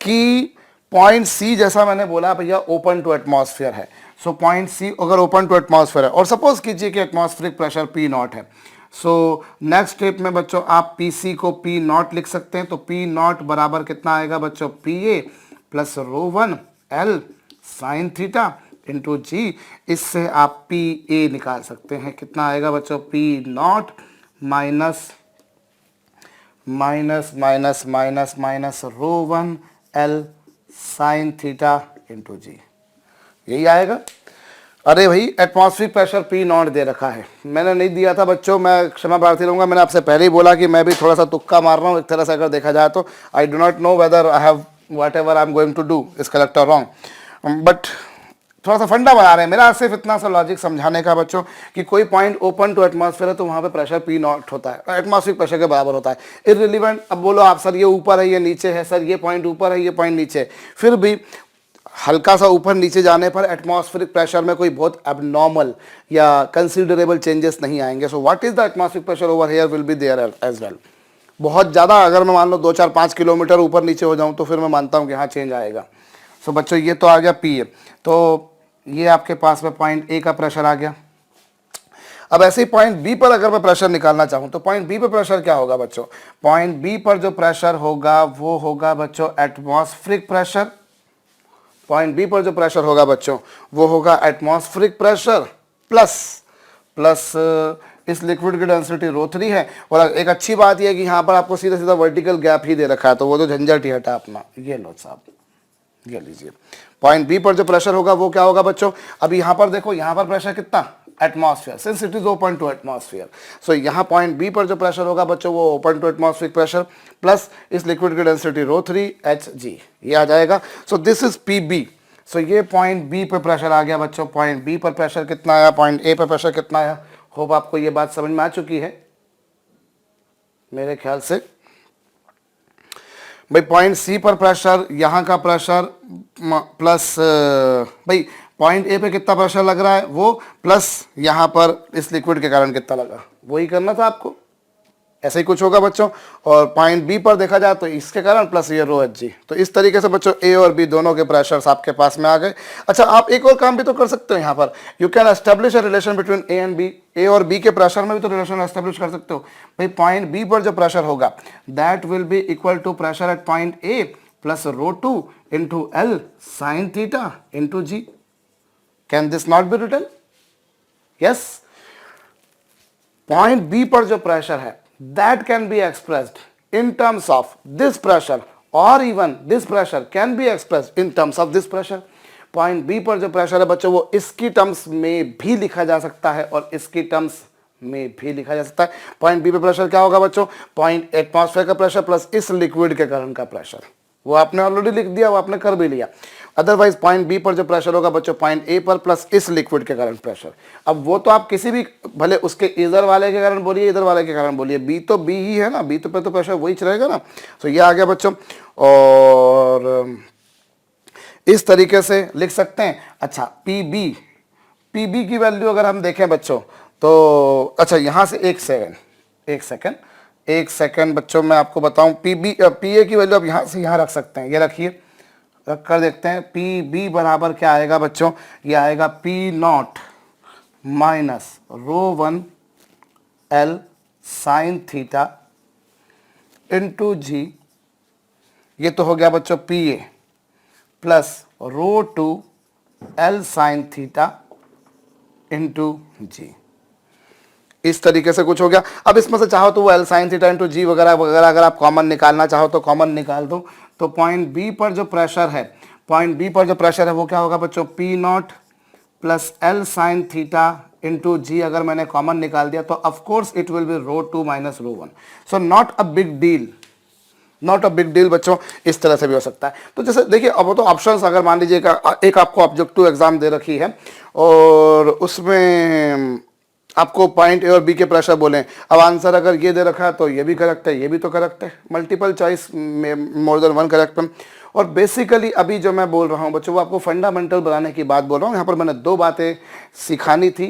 कि पॉइंट C जैसा मैंने बोला भैया ओपन टू एटमॉस्फेयर है। सो पॉइंट C अगर ओपन टू एटमॉस्फेयर है और सपोज कीजिए कि एटमॉस्फेरिक प्रेशर P0 है, सो नेक्स्ट स्टेप में बच्चों आप PC को P0 लिख सकते हैं। तो P0 बराबर कितना आएगा बच्चों, PA plus ρ1 L sine theta into G. इससे आप पी ए निकाल सकते हैं। कितना आएगा बच्चों? P naught minus minus minus minus minus rho one L sine theta into G, यही आएगा। अरे भाई एटमॉस्फेरिक प्रेशर पी नॉट दे रखा है, मैंने नहीं दिया था बच्चों, मैं क्षमा प्रार्थी रहूँगा। मैंने आपसे पहले ही बोला कि मैं भी थोड़ा सा तुक्का मार रहा हूँ एक तरह से अगर देखा जाए तो। I do not know whether I have whatever I am going to do is correct और रॉन्ग, बट थोड़ा सा फंडा बना रहे हैं। मेरा सिर्फ इतना सा लॉजिक समझाने का बच्चों कि कोई पॉइंट ओपन टू एटमॉस्फेयर है तो वहाँ पे प्रेशर पी नॉट होता है, एटमॉस्फेरिक प्रेशर के बराबर होता है। इररिलेवेंट, अब बोलो आप सर ये ऊपर है ये नीचे है, सर ये पॉइंट ऊपर है ये पॉइंट नीचे है, फिर भी हल्का सा ऊपर नीचे जाने पर एटमॉस्फेरिक प्रेशर में कोई बहुत एबनॉर्मल या कंसिडरेबल चेंजेस नहीं आएंगे। So what is the atmospheric pressure over here will be there as well. बहुत ज़्यादा अगर मैं मान लो 2-4-5 किलोमीटर ऊपर नीचे हो जाऊँ तो फिर मैं मानता हूँ कि हाँ चेंज आएगा। सो बच्चों ये तो आ गया पी ए, तो ये आपके पास में पॉइंट ए का प्रेशर आ गया। अब ऐसे ही पॉइंट बी पर अगर मैं प्रेशर निकालना चाहूँ तो पॉइंट बी पर प्रेशर क्या होगा बच्चों? पॉइंट बी पर जो प्रेशर होगा वो होगा बच्चों एटमॉस्फेरिक प्रेशर। पॉइंट बी पर जो प्रेशर होगा बच्चों वो होगा एटमॉस्फेरिक प्रेशर प्लस इस लिक्विड की डेंसिटी रो3 है। और एक अच्छी बात यह है कि यहाँ पर आपको सीधा सीधा वर्टिकल गैप ही दे रखा है, तो वो तो झंझट ही हटा अपना। ये लो साहब, ये लीजिए। पॉइंट बी पर जो प्रेशर होगा वो क्या होगा बच्चों? अभी यहाँ पर देखो, यहाँ पर प्रेशर कितना? Atmosphere, since it is open to atmosphere. So यहाँ पॉइंट बी पर जो प्रेशर होगा बच्चों वो open to atmospheric pressure plus इस लिक्विड की डेंसिटी रो3 Hg, ये आ जाएगा। So this is P B. So ये पॉइंट बी पर प्रेशर आ गया बच्चों। पॉइंट बी पर प्रेशर कितना आया? पॉइंट ए पर प्रेशर कितना आया? होप आपको ये बात समझ में आ चुकी है मेरे ख्याल से। भाई पॉइंट सी पर प्रेशर, यहाँ का प्रेशर प्लस भाई पॉइंट ए पे कितना प्रेशर लग रहा है वो प्लस यहाँ पर इस लिक्विड के कारण कितना लगा, वही करना था आपको। ऐसा ही कुछ होगा बच्चों। और पॉइंट बी पर देखा जाए तो इसके कारण प्लस ये रो Hg। तो इस तरीके से बच्चों ए और बी दोनों के प्रेशर्स आपके पास में आ गए। अच्छा, आप एक और काम भी तो कर सकते हो यहाँ पर, you can establish a relation between A and B. A और बी के प्रेशर में भी तो रिलेशन एस्टेब्लिश कर सकते हो। भाई पॉइंट बी पर जो प्रेशर होगा that will be equal to pressure at point A plus रो2 into L sine theta into G. Can this not be written? Yes. Point B पर जो प्रेशर है that can be expressed in terms of this pressure or even this pressure can be expressed in terms of this pressure। Point B पर जो pressure है बच्चों वो इसकी terms में भी लिखा जा सकता है और इसकी टर्म्स में भी लिखा जा सकता है। पॉइंट बी पर प्रेशर क्या होगा बच्चों? पॉइंट एटमॉस्फेयर का प्रेशर प्लस इस लिक्विड के कारण का प्रेशर। वो आपने ऑलरेडी लिख दिया, वो आपने कर भी लिया। अदरवाइज पॉइंट बी पर जो प्रेशर होगा बच्चों पॉइंट ए पर प्लस इस लिक्विड के कारण प्रेशर। अब वो तो आप किसी भी, भले उसके इधर वाले के कारण बोलिए इधर वाले के कारण बोलिए, बी तो बी ही है ना, बी तो पे तो प्रेशर वही रहेगा ना। तो ये आ गया बच्चों, और इस तरीके से लिख सकते हैं। अच्छा, पी बी की वैल्यू अगर हम देखें बच्चों तो, अच्छा यहाँ से एक सेकेंड बच्चों मैं आपको बताऊं। पी ए की वैल्यू आप यहाँ से यहाँ रख सकते हैं, ये रखिए, रख कर देखते हैं। पी बी बराबर क्या आएगा बच्चों? ये आएगा पी नॉट माइनस रो1 L sine theta into G. ये तो हो गया बच्चों पी ए प्लस रो2 L sine theta into G. इस तरीके से कुछ हो गया। अब इसमें से चाहो तो वो एल साइन थीटा इंटू जी वगैरह वगैरह अगर आप कॉमन निकालना चाहो तो कॉमन निकाल दो। तो पॉइंट बी पर जो प्रेशर है वो क्या होगा बच्चों? P naught plus L sine theta into G. अगर मैंने कॉमन निकाल दिया तो ऑफकोर्स इट विल बी रो2 माइनस रो1। So not a big deal बच्चों, इस तरह से भी हो सकता है। तो जैसे देखिए, अब वो तो ऑप्शंस, अगर मान लीजिए एक आपको ऑब्जेक्टिव एग्जाम दे रखी है और उसमें आपको पॉइंट ए और बी के प्रेशर बोले, अब आंसर अगर ये दे रखा है तो ये भी करेक्ट है, ये भी तो करेक्ट है, मल्टीपल चॉइस में मोर देन वन करेक्ट है। और बेसिकली अभी जो मैं बोल रहा हूँ बच्चों वो आपको फंडामेंटल बनाने की बात बोल रहा हूँ। यहाँ पर मैंने 2 बातें सिखानी थी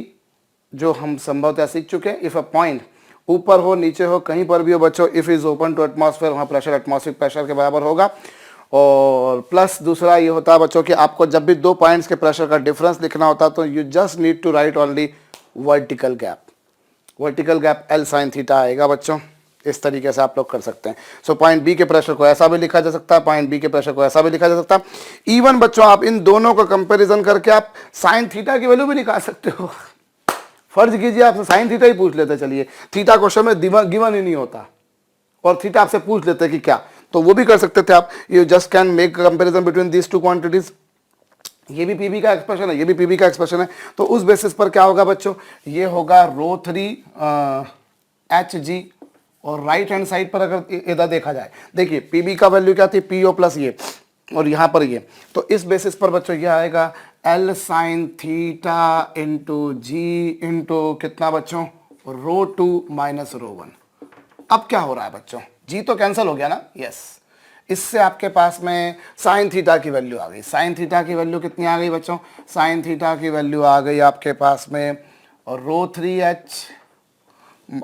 जो हम संभवतः सीख चुके हैं। इफ़ अ पॉइंट ऊपर हो नीचे हो कहीं पर भी हो बच्चों, if is open to atmosphere, वहाँ प्रेशर एटमॉस्फेरिक प्रेशर के बराबर होगा। और प्लस दूसरा ये होता है बच्चों कि आपको जब भी 2 पॉइंट्स के प्रेशर का डिफरेंस लिखना होता तो you just need to write only vertical gap L sine theta आएगा बच्चों, इस तरीके से आप लोग कर सकते हैं। सो पॉइंट बी के प्रेशर को ऐसा भी लिखा जा सकता है, पॉइंट बी के प्रेशर को ऐसा भी लिखा जा सकता है। इवन बच्चों आप इन दोनों का कंपैरिजन करके आप साइन थीटा की वैल्यू भी निकाल सकते हो। फर्ज कीजिए आपसे साइन थीटा ही पूछ लेते, चलिए थीटा क्वेश्चन में गिवन ही नहीं होता और थीटा आपसे पूछ लेते कि क्या, तो वो भी कर सकते थे आप। You just can make comparison between these two quantities. ये भी पीबी का एक्सप्रेशन है, ये भी पीबी का एक्सप्रेशन है, तो उस बेसिस पर क्या होगा बच्चों, ये होगा रो 3 HG। और राइट हैंड साइड पर अगर इधर देखा जाए, देखिए पीबी का वैल्यू क्या थी, PO प्लस ये, और यहां पर ये, तो इस बेसिस पर बच्चों ये आएगा L साइन थीटा इंटू जी इंटू कितना बच्चों, रो 2 माइनस रो 1। अब क्या हो रहा है बच्चों, जी तो कैंसिल हो गया ना, यस। इससे आपके पास में साइन थीटा की वैल्यू आ गई। साइन थीटा की वैल्यू कितनी आ गई बच्चों, साइन थीटा की वैल्यू आ गई आपके पास में रो 3H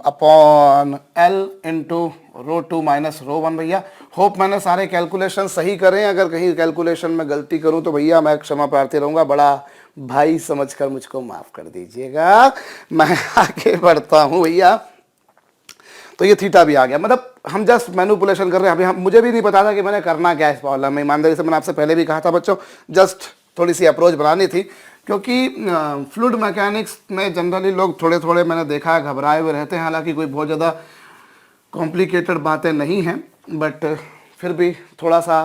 upon L into rho 2 minus rho 1। भैया होप मैंने सारे कैलकुलेशन सही करें, अगर कहीं कैलकुलेशन में गलती करूं तो भैया मैं क्षमा प्रार्थी रहूंगा, बड़ा भाई समझकर मुझको माफ कर दीजिएगा। मैं आगे बढ़ता हूं भैया। तो ये थीटा भी आ गया, मतलब हम जस्ट मैनिपुलेशन कर रहे हैं। अभी मुझे भी नहीं पता था कि मैंने करना क्या है इस प्रॉब्लम में, ईमानदारी से मैंने आपसे पहले भी कहा था बच्चों, जस्ट थोड़ी सी अप्रोच बनानी थी, क्योंकि फ्लूइड मैकेनिक्स में जनरली लोग थोड़े थोड़े मैंने देखा है घबराए हुए रहते हैं। हालांकि कोई बहुत ज़्यादा कॉम्प्लिकेटेड बातें नहीं हैं, बट फिर भी थोड़ा सा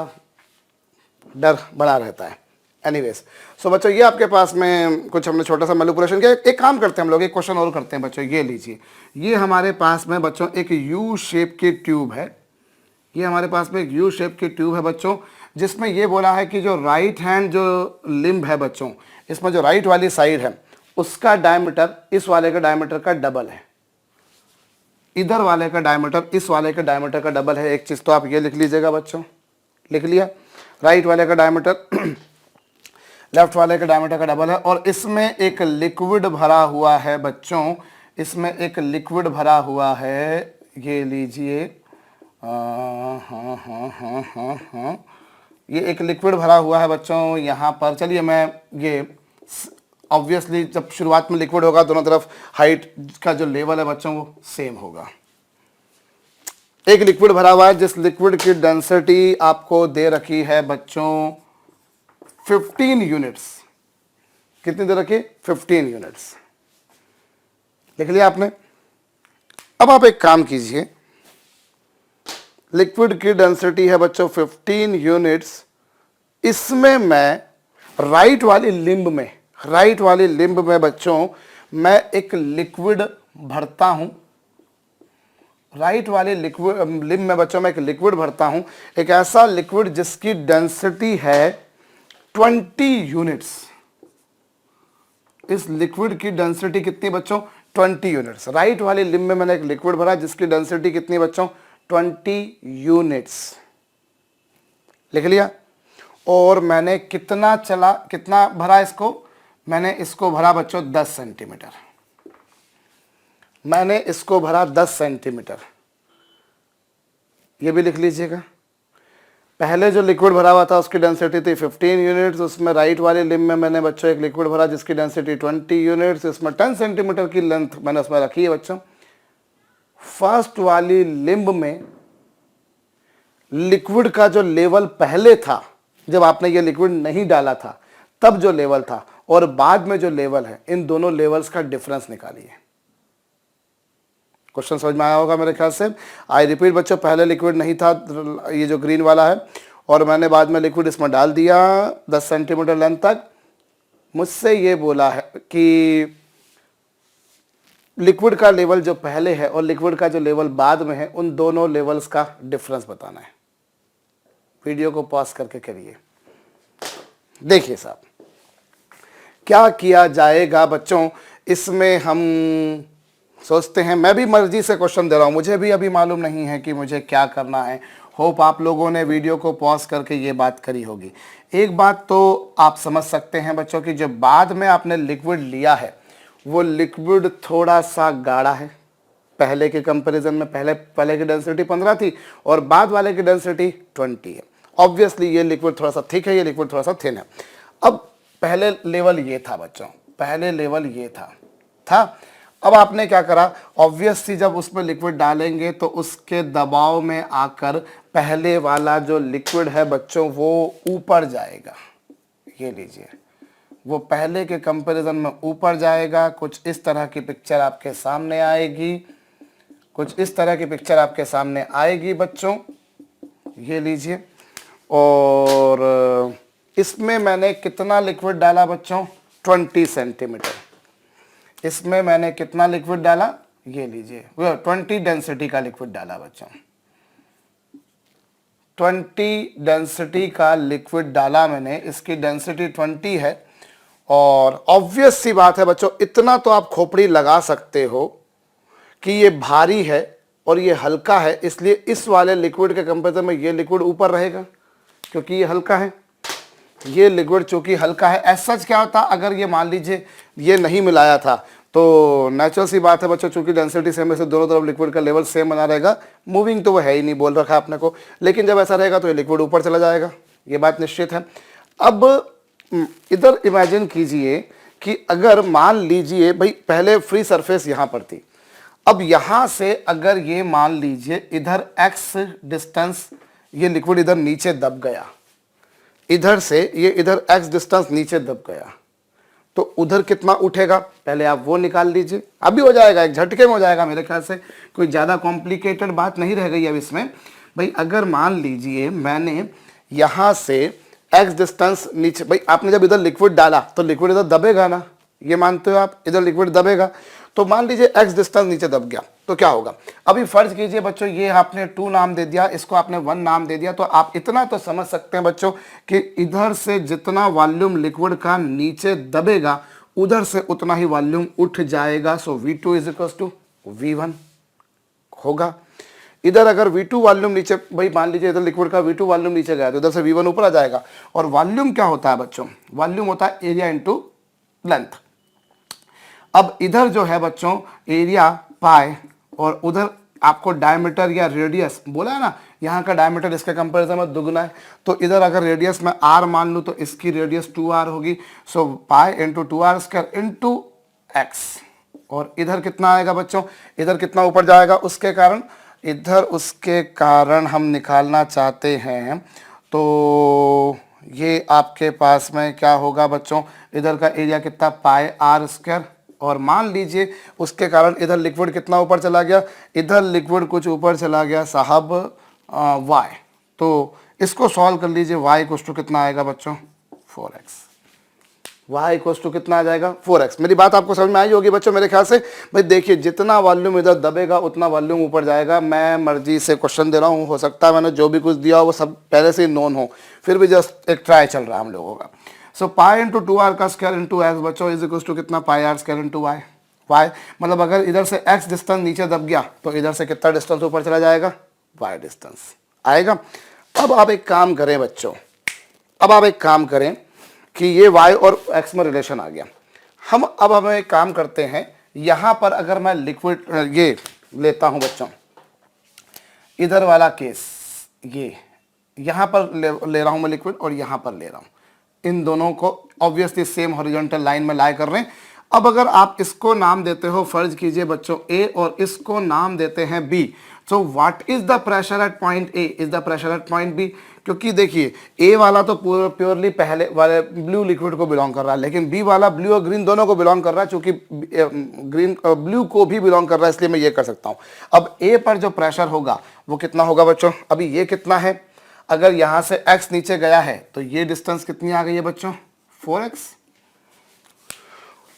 डर बना रहता है। एनीवेज, सो बच्चों ये आपके पास में कुछ हमने छोटा सा मैनिपुलेशन किया। एक काम करते हैं हम लोग, एक क्वेश्चन और करते हैं बच्चों। ये लीजिए, ये हमारे पास में बच्चों एक यू शेप की ट्यूब है। ये हमारे पास में एक यू शेप की ट्यूब है बच्चों, जिसमें ये बोला है कि जो राइट हैंड जो लिम्ब है बच्चों, इसमें जो राइट वाली साइड है उसका डायमीटर इस वाले के डायमीटर का डबल है। इधर वाले का डायमीटर इस वाले के डायमीटर का डबल है। एक चीज़ तो आप ये लिख लीजिएगा बच्चों, लिख लिया, राइट वाले का डायमीटर लेफ्ट वाले के डायमीटर का डबल है। और इसमें एक लिक्विड भरा हुआ है बच्चों, इसमें एक लिक्विड भरा हुआ है, ये लीजिए, हाँ, ये एक लिक्विड भरा हुआ है बच्चों यहाँ पर। चलिए मैं ये ऑब्वियसली जब शुरुआत में लिक्विड होगा दोनों तरफ हाइट का जो लेवल है बच्चों वो सेम होगा। एक लिक्विड भरा हुआ है जिस लिक्विड की डेंसिटी आपको दे रखी है बच्चों 15 यूनिट्स। कितनी दे रखी, 15 यूनिट्स। लिख लिया आपने। अब आप एक काम कीजिए, लिक्विड की डेंसिटी है बच्चों 15 यूनिट्स। इसमें मैं राइट वाली लिम्ब में बच्चों मैं एक लिक्विड भरता हूं। राइट वाले लिक्विड लिम्ब में बच्चों मैं एक लिक्विड भरता हूं, एक ऐसा लिक्विड जिसकी डेंसिटी है 20 यूनिट्स। इस लिक्विड की डेंसिटी कितनी बच्चों, 20 यूनिट्स। राइट वाले लिम्ब में मैंने एक लिक्विड भरा जिसकी डेंसिटी कितनी बच्चों, 20 यूनिट्स। लिख लिया। और मैंने कितना भरा इसको, मैंने इसको भरा बच्चों 10 सेंटीमीटर। मैंने इसको भरा 10 सेंटीमीटर। ये भी लिख लीजिएगा। पहले जो लिक्विड भरा हुआ था उसकी डेंसिटी थी 15 यूनिट्स, उसमें राइट वाले लिम्ब में मैंने बच्चों एक लिक्विड भरा जिसकी डेंसिटी 20 यूनिट्स, इसमें 10 सेंटीमीटर की लेंथ मैंने उसमें रखी है बच्चों। फर्स्ट वाली लिम्ब में लिक्विड का जो लेवल पहले था, जब आपने ये लिक्विड नहीं डाला था तब जो लेवल था, और बाद में जो लेवल है, इन दोनों लेवल्स का डिफरेंस निकालिए। क्वेश्चन समझ में आया होगा मेरे ख्याल से। आई रिपीट बच्चों, पहले लिक्विड नहीं था, ये जो ग्रीन वाला है, और मैंने बाद में लिक्विड इसमें डाल दिया 10 सेंटीमीटर लेंथ तक। मुझसे ये बोला है कि लिक्विड का लेवल जो पहले है और लिक्विड का जो लेवल बाद में है, उन दोनों लेवल्स का डिफरेंस बताना है। वीडियो को पॉज करके करिए। देखिए साहब, क्या किया जाएगा बच्चों, इसमें हम सोचते हैं, मैं भी मर्जी से क्वेश्चन दे रहा हूं, मुझे भी अभी मालूम नहीं है कि मुझे क्या करना है। होप आप लोगों ने वीडियो को पॉज करके ये बात करी होगी। एक बात तो आप समझ सकते हैं बच्चों की, जो बाद में आपने लिक्विड लिया है वो लिक्विड थोड़ा सा गाढ़ा है पहले के कंपैरिजन में। पहले की डेंसिटी 15 थी और बाद वाले की डेंसिटी 20 है। ऑब्वियसली ये लिक्विड थोड़ा सा थिक है, ये लिक्विड थोड़ा सा थिन है। अब पहले लेवल ये था बच्चों, पहले लेवल ये था। अब आपने क्या करा, ऑब्वियसली जब उसमें लिक्विड डालेंगे तो उसके दबाव में आकर पहले वाला जो लिक्विड है बच्चों वो ऊपर जाएगा। ये लीजिए, वो पहले के कंपैरिजन में ऊपर जाएगा। कुछ इस तरह की पिक्चर आपके सामने आएगी, कुछ इस तरह की पिक्चर आपके सामने आएगी बच्चों। ये लीजिए, और इसमें मैंने कितना लिक्विड डाला बच्चों, 20 सेंटीमीटर। इसमें मैंने कितना लिक्विड डाला, ये लीजिए 20 डेंसिटी का लिक्विड डाला बच्चों, 20 डेंसिटी का लिक्विड डाला मैंने। इसकी डेंसिटी 20 है, और ऑब्वियस सी बात है बच्चों, इतना तो आप खोपड़ी लगा सकते हो कि ये भारी है और ये हल्का है, इसलिए इस वाले लिक्विड के कंपेरिजन में ये लिक्विड ऊपर रहेगा क्योंकि ये हल्का है। ये लिक्विड चूंकि हल्का है, एज सच क्या होता, अगर ये मान लीजिए ये नहीं मिलाया था तो नेचुरल सी बात है बच्चों, चूंकि डेंसिटी सेम है तो दोनों तरफ लिक्विड का लेवल सेम बना रहेगा। मूविंग तो वो है ही नहीं, बोल रखा है आपने को, लेकिन जब ऐसा रहेगा तो ये लिक्विड ऊपर चला जाएगा, ये बात निश्चित है। अब इधर इमेजिन कीजिए कि अगर मान लीजिए भाई पहले फ्री सरफेस यहां पर थी, अब यहां से अगर ये मान लीजिए इधर x डिस्टेंस, ये लिक्विड इधर नीचे दब गया, इधर से ये इधर x डिस्टेंस नीचे दब गया, तो उधर कितना उठेगा, पहले आप वो निकाल लीजिए। अभी हो जाएगा, एक झटके में हो जाएगा मेरे ख्याल से, कोई ज़्यादा कॉम्प्लिकेटेड बात नहीं रह गई अब इसमें। भाई अगर मान लीजिए मैंने यहाँ से x डिस्टेंस नीचे, भाई आपने जब इधर लिक्विड डाला तो लिक्विड इधर दबेगा ना, ये मानते हो आप, इधर लिक्विड दबेगा। तो मान लीजिए x डिस्टेंस नीचे दब गया तो क्या होगा, अभी फर्ज कीजिए बच्चों ये आपने 2 नाम दे दिया, इसको आपने 1 नाम दे दिया, तो आप इतना तो समझ सकते हैं बच्चों कि इधर से जितना वॉल्यूम लिक्विड का नीचे दबेगा उधर से उतना ही वॉल्यूम उठ जाएगा। सो V2 is equal to V1 होगा। इधर अगर V2 वॉल्यूम नीचे, भाई मान लीजिए इधर लिक्विड का V2 वॉल्यूम नीचे गया तो इधर से V1 ऊपर आ जाएगा। और वॉल्यूम क्या होता है बच्चों, वॉल्यूम होता है एरिया इंटू लेंथ। अब इधर जो है बच्चों एरिया पाई, और उधर आपको डायमीटर या रेडियस बोला है ना, यहाँ का डायमीटर इसके कंपैरिजन में दुगना है, तो इधर अगर रेडियस में r मान लूँ तो इसकी रेडियस 2r होगी। So pi into 2r square into X. और इधर कितना आएगा बच्चों, इधर कितना ऊपर जाएगा, उसके कारण इधर, उसके कारण हम निकालना चाहते हैं तो ये आपके पास में क्या होगा बच्चों, इधर का एरिया कितना, पाई r स्क्वायर, और मान लीजिए उसके कारण इधर लिक्विड कितना ऊपर चला गया, इधर लिक्विड कुछ ऊपर चला गया साहब y। तो इसको सॉल्व कर लीजिए, y इक्वल टू कितना आएगा बच्चों, 4x। y इक्वल टू कितना आ जाएगा, 4x। मेरी बात आपको समझ में आई होगी बच्चों मेरे ख्याल से। भाई देखिए जितना वॉल्यूम इधर दबेगा उतना वॉल्यूम ऊपर जाएगा। मैं मर्जी से क्वेश्चन दे रहा हूँ, हो सकता है मैंने जो भी कुछ दिया हो वो सब पहले से ही नोन हो, फिर भी जस्ट एक ट्राई चल रहा है हम लोगों का। सो पाई इंटू 2r का स्क्वायर इंटू एक्स बच्चों इज इक्वल टू कितना, pi r square into Y. Y मतलब अगर इधर से x डिस्टेंस नीचे दब गया तो इधर से कितना डिस्टेंस ऊपर चला जाएगा, y डिस्टेंस आएगा। अब आप एक काम करें बच्चों, अब आप एक काम करें कि ये y और x में रिलेशन आ गया। हम एक काम करते हैं, यहां पर अगर मैं लिक्विड ये लेता हूं बच्चों, इधर वाला केस, ये यहां पर ले रहा हूं मैं लिक्विड और यहां पर ले रहा हूं, इन दोनों को ऑब्वियसली सेम हॉरिजॉन्टल लाइन में लाई कर रहे हैं। अब अगर आप इसको नाम देते हो, फर्ज कीजिए बच्चों A और इसको नाम देते हैं B, so what is the pressure at point A is the pressure at point B। क्योंकि देखिए A वाला तो प्योरली पहले वाले ब्लू लिक्विड को बिलोंग कर रहा है, लेकिन B वाला ब्लू और ग्रीन दोनों को बिलोंग कर रहा है, चूंकि ग्रीन ब्लू को भी बिलोंग कर रहा है, इसलिए मैं ये कर सकता हूं। अब A पर जो प्रेशर होगा वो कितना होगा बच्चों, अभी ये कितना है, अगर यहां से x नीचे गया है तो ये डिस्टेंस कितनी आ गई है बच्चों, 4x।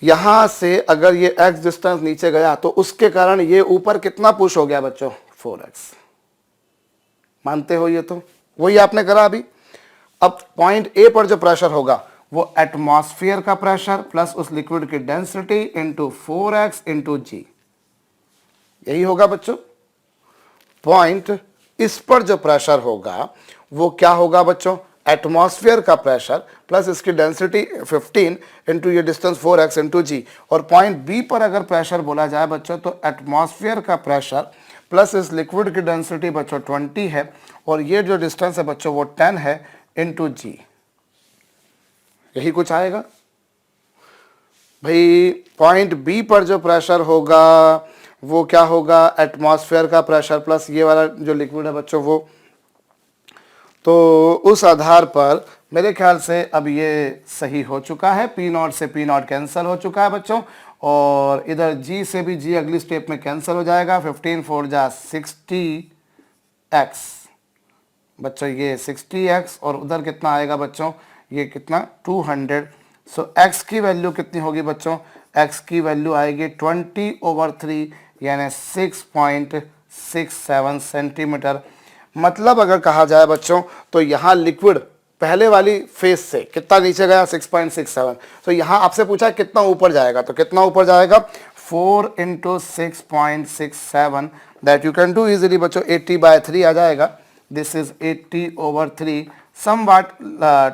यहां से अगर ये x डिस्टेंस नीचे गया तो उसके कारण ये ऊपर कितना पुश हो गया बच्चों, 4x। मानते हो, ये तो वही आपने करा अभी। अब पॉइंट A पर जो प्रेशर होगा वो एटमॉस्फेयर का प्रेशर प्लस उस लिक्विड की density into 4x into G, यही होगा बच्चों। पॉइंट इस पर जो प्रेशर होगा वो क्या होगा बच्चों, एटमॉस्फेयर का प्रेशर प्लस इसकी डेंसिटी 15 इंटू ये डिस्टेंस 4x इंटू जी। और पॉइंट बी पर अगर प्रेशर बोला जाए बच्चों तो एटमॉस्फेयर का प्रेशर प्लस इस लिक्विड की डेंसिटी बच्चों 20 है, और ये जो डिस्टेंस है बच्चों वो 10 है इंटू जी, यही कुछ आएगा। भाई पॉइंट बी पर जो प्रेशर होगा वो क्या होगा, एटमॉस्फेयर का प्रेशर प्लस ये वाला जो लिक्विड है बच्चों वो। तो उस आधार पर मेरे ख्याल से अब ये सही हो चुका है, पी नॉट से पी नॉट कैंसिल हो चुका है बच्चों, और इधर जी से भी जी अगली स्टेप में कैंसिल हो जाएगा। 15 4 जा 60x बच्चों, ये 60x और उधर कितना आएगा बच्चों, ये कितना 200। सो x की वैल्यू कितनी होगी बच्चों, x की वैल्यू आएगी 20/3 यानी 6.67 सेंटीमीटर। मतलब अगर कहा जाए बच्चों तो यहाँ लिक्विड पहले वाली फेज से कितना नीचे गया, 6.67। तो यहाँ आपसे पूछा कितना ऊपर जाएगा, तो कितना ऊपर जाएगा 4 × 6.67 that you can do easily बच्चों, 80/3 आ जाएगा। This is 80/3 somewhat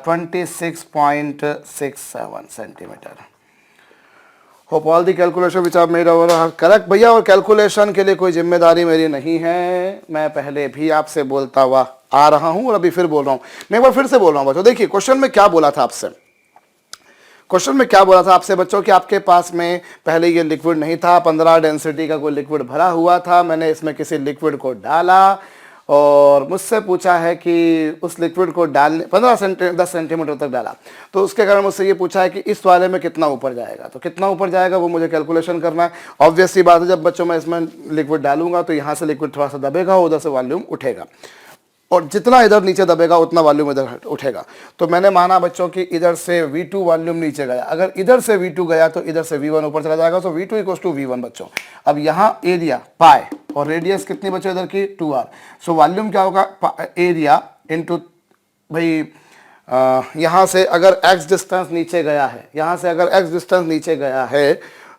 26.67 centimetre. Hope all the calculation विच आप मेड ओवर करेक्ट भैया। और कैलकुलेशन के लिए कोई जिम्मेदारी मेरी नहीं है, मैं पहले भी आपसे बोलता हुआ आ रहा हूं और अभी फिर बोल रहा हूं। मैं एक बार फिर से बोल रहा हूं बच्चों, देखिए क्वेश्चन में क्या बोला था आपसे, क्वेश्चन में क्या बोला था आपसे बच्चों कि आपके पास में पहले ये लिक्विड नहीं था, 15 डेंसिटी का कोई लिक्विड भरा हुआ था, मैंने इसमें किसी लिक्विड को डाला और मुझसे पूछा है कि उस लिक्विड को डालने 10 सेंटीमीटर तक डाला, तो उसके कारण मुझसे ये पूछा है कि इस वाले में कितना ऊपर जाएगा। तो कितना ऊपर जाएगा वो मुझे कैलकुलेशन करना है। ऑब्वियस सी बात है, जब बच्चों मैं इसमें लिक्विड डालूंगा तो यहाँ से लिक्विड थोड़ा सा दबेगा, उधर से वॉल्यूम उठेगा, और जितना इधर नीचे दबेगा उतना वॉल्यूम इधर उठेगा। तो मैंने माना बच्चों कि इधर से V2 वॉल्यूम नीचे गया, अगर इधर से V2 गया तो इधर से V1 ऊपर चला जाएगा। तो V2 = V1 बच्चों। अब यहाँ एरिया पाए और रेडियस कितनी बच्चों इधर की 2r। सो वॉल्यूम क्या होगा, एरिया इंटू भाई यहाँ से अगर x डिस्टेंस नीचे गया है, यहाँ से अगर x डिस्टेंस नीचे गया है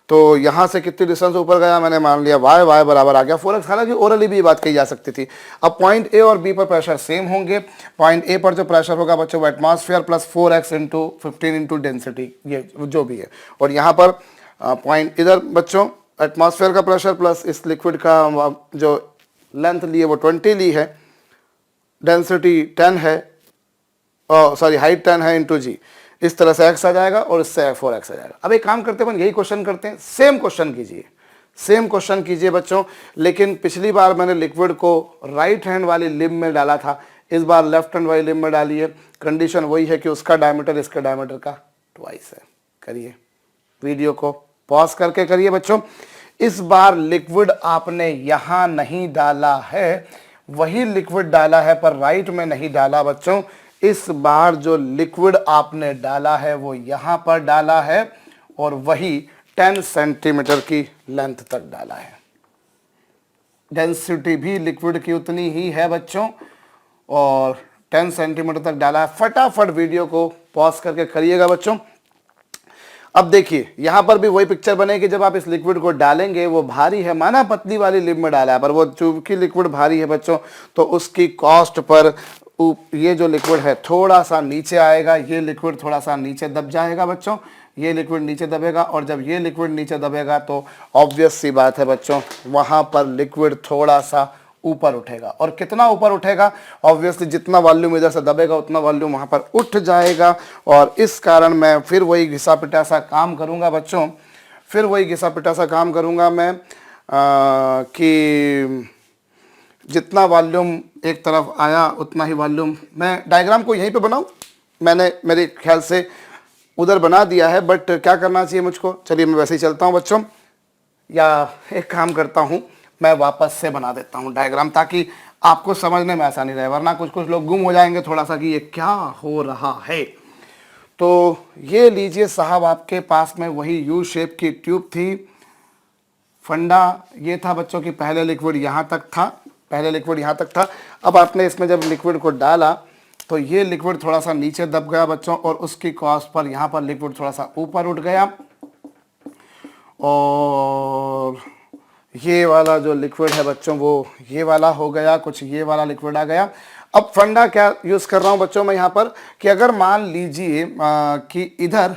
तो यहाँ से कितनी डिस्टेंस ऊपर गया, मैंने मान लिया y बराबर आ गया 4x। हालांकि ओरली भी ये बात कही जा सकती थी। अब पॉइंट ए और बी पर प्रेशर सेम होंगे। पॉइंट ए पर जो प्रेशर होगा बच्चों वो एटमॉस्फेयर प्लस 4x × 15 × डेंसिटी, ये जो भी है। और यहाँ पर पॉइंट इधर बच्चों एटमॉस्फेयर का प्रेशर प्लस इस लिक्विड का जो लेंथ ली है वो 20 ली है, डेंसिटी 10 है, सॉरी हाइट 10 है इंटू जी, इस तरह से x आ जाएगा और इससे 4x आ जाएगा। अब एक काम करते हैं, यही क्वेश्चन करते हैं, सेम क्वेश्चन कीजिए, सेम क्वेश्चन कीजिए बच्चों। लेकिन पिछली बार मैंने लिक्विड को राइट हैंड वाली लिंब में डाला था, इस बार लेफ्ट हैंड वाली लिंब में डालिए। कंडीशन वही है कि उसका डायमीटर इसके डायमीटर का ट्वाइस है। करिए, वीडियो को पॉज करके करिए बच्चों। इस बार लिक्विड आपने यहां नहीं डाला है, वही लिक्विड डाला है पर राइट में नहीं डाला बच्चों। इस बार जो लिक्विड आपने डाला है वो यहां पर डाला है और वही 10 सेंटीमीटर की लेंथ तक डाला है। डेंसिटी भी लिक्विड की उतनी ही है बच्चों और 10 सेंटीमीटर तक डाला है। फटाफट वीडियो को पॉज करके करिएगा बच्चों। अब देखिए यहां पर भी वही पिक्चर बनेगी, जब आप इस लिक्विड को डालेंगे वो भारी है, माना पतली वाली लिंब में डाला है पर वो चूंकि लिक्विड भारी है बच्चों तो उसकी कॉस्ट पर ये जो लिक्विड है थोड़ा सा नीचे आएगा, ये लिक्विड थोड़ा सा नीचे दब जाएगा बच्चों, ये लिक्विड नीचे दबेगा। और जब ये लिक्विड नीचे दबेगा तो ऑब्वियस सी बात है बच्चों वहां पर लिक्विड थोड़ा सा ऊपर उठेगा। और कितना ऊपर उठेगा, ऑब्वियसली जितना वॉल्यूम इधर से दबेगा उतना वॉल्यूम वहां पर उठ जाएगा। और इस कारण मैं फिर वही घिसा पिटा सा काम करूंगा बच्चों, फिर वही घिसा पिटा सा काम करूंगा मैं कि जितना वॉल्यूम एक तरफ आया उतना ही वॉल्यूम, मैं डायग्राम को यहीं पे बनाऊं, मैंने मेरे ख्याल से उधर बना दिया है, बट क्या करना चाहिए मुझको, चलिए मैं वैसे ही चलता हूं बच्चों, या एक काम करता हूं मैं वापस से बना देता हूं डायग्राम ताकि आपको समझने में आसानी रहे, वरना कुछ कुछ लोग गुम हो जाएंगे थोड़ा सा कि ये क्या हो रहा है। तो ये लीजिए साहब, आपके पास में वही यू शेप की ट्यूब थी। फंडा ये था बच्चों की पहले लिक्विड यहाँ तक था, पहले लिक्विड यहाँ तक था। अब आपने इसमें जब लिक्विड को डाला तो ये लिक्विड थोड़ा सा नीचे दब गया बच्चों और उसकी कॉस्ट पर यहाँ पर लिक्विड थोड़ा सा ऊपर उठ गया और ये वाला जो लिक्विड है बच्चों वो ये वाला हो गया, कुछ ये वाला लिक्विड आ गया। अब फंडा क्या यूज़ कर रहा हूँ बच्चों मैं यहाँ पर कि अगर मान लीजिए कि इधर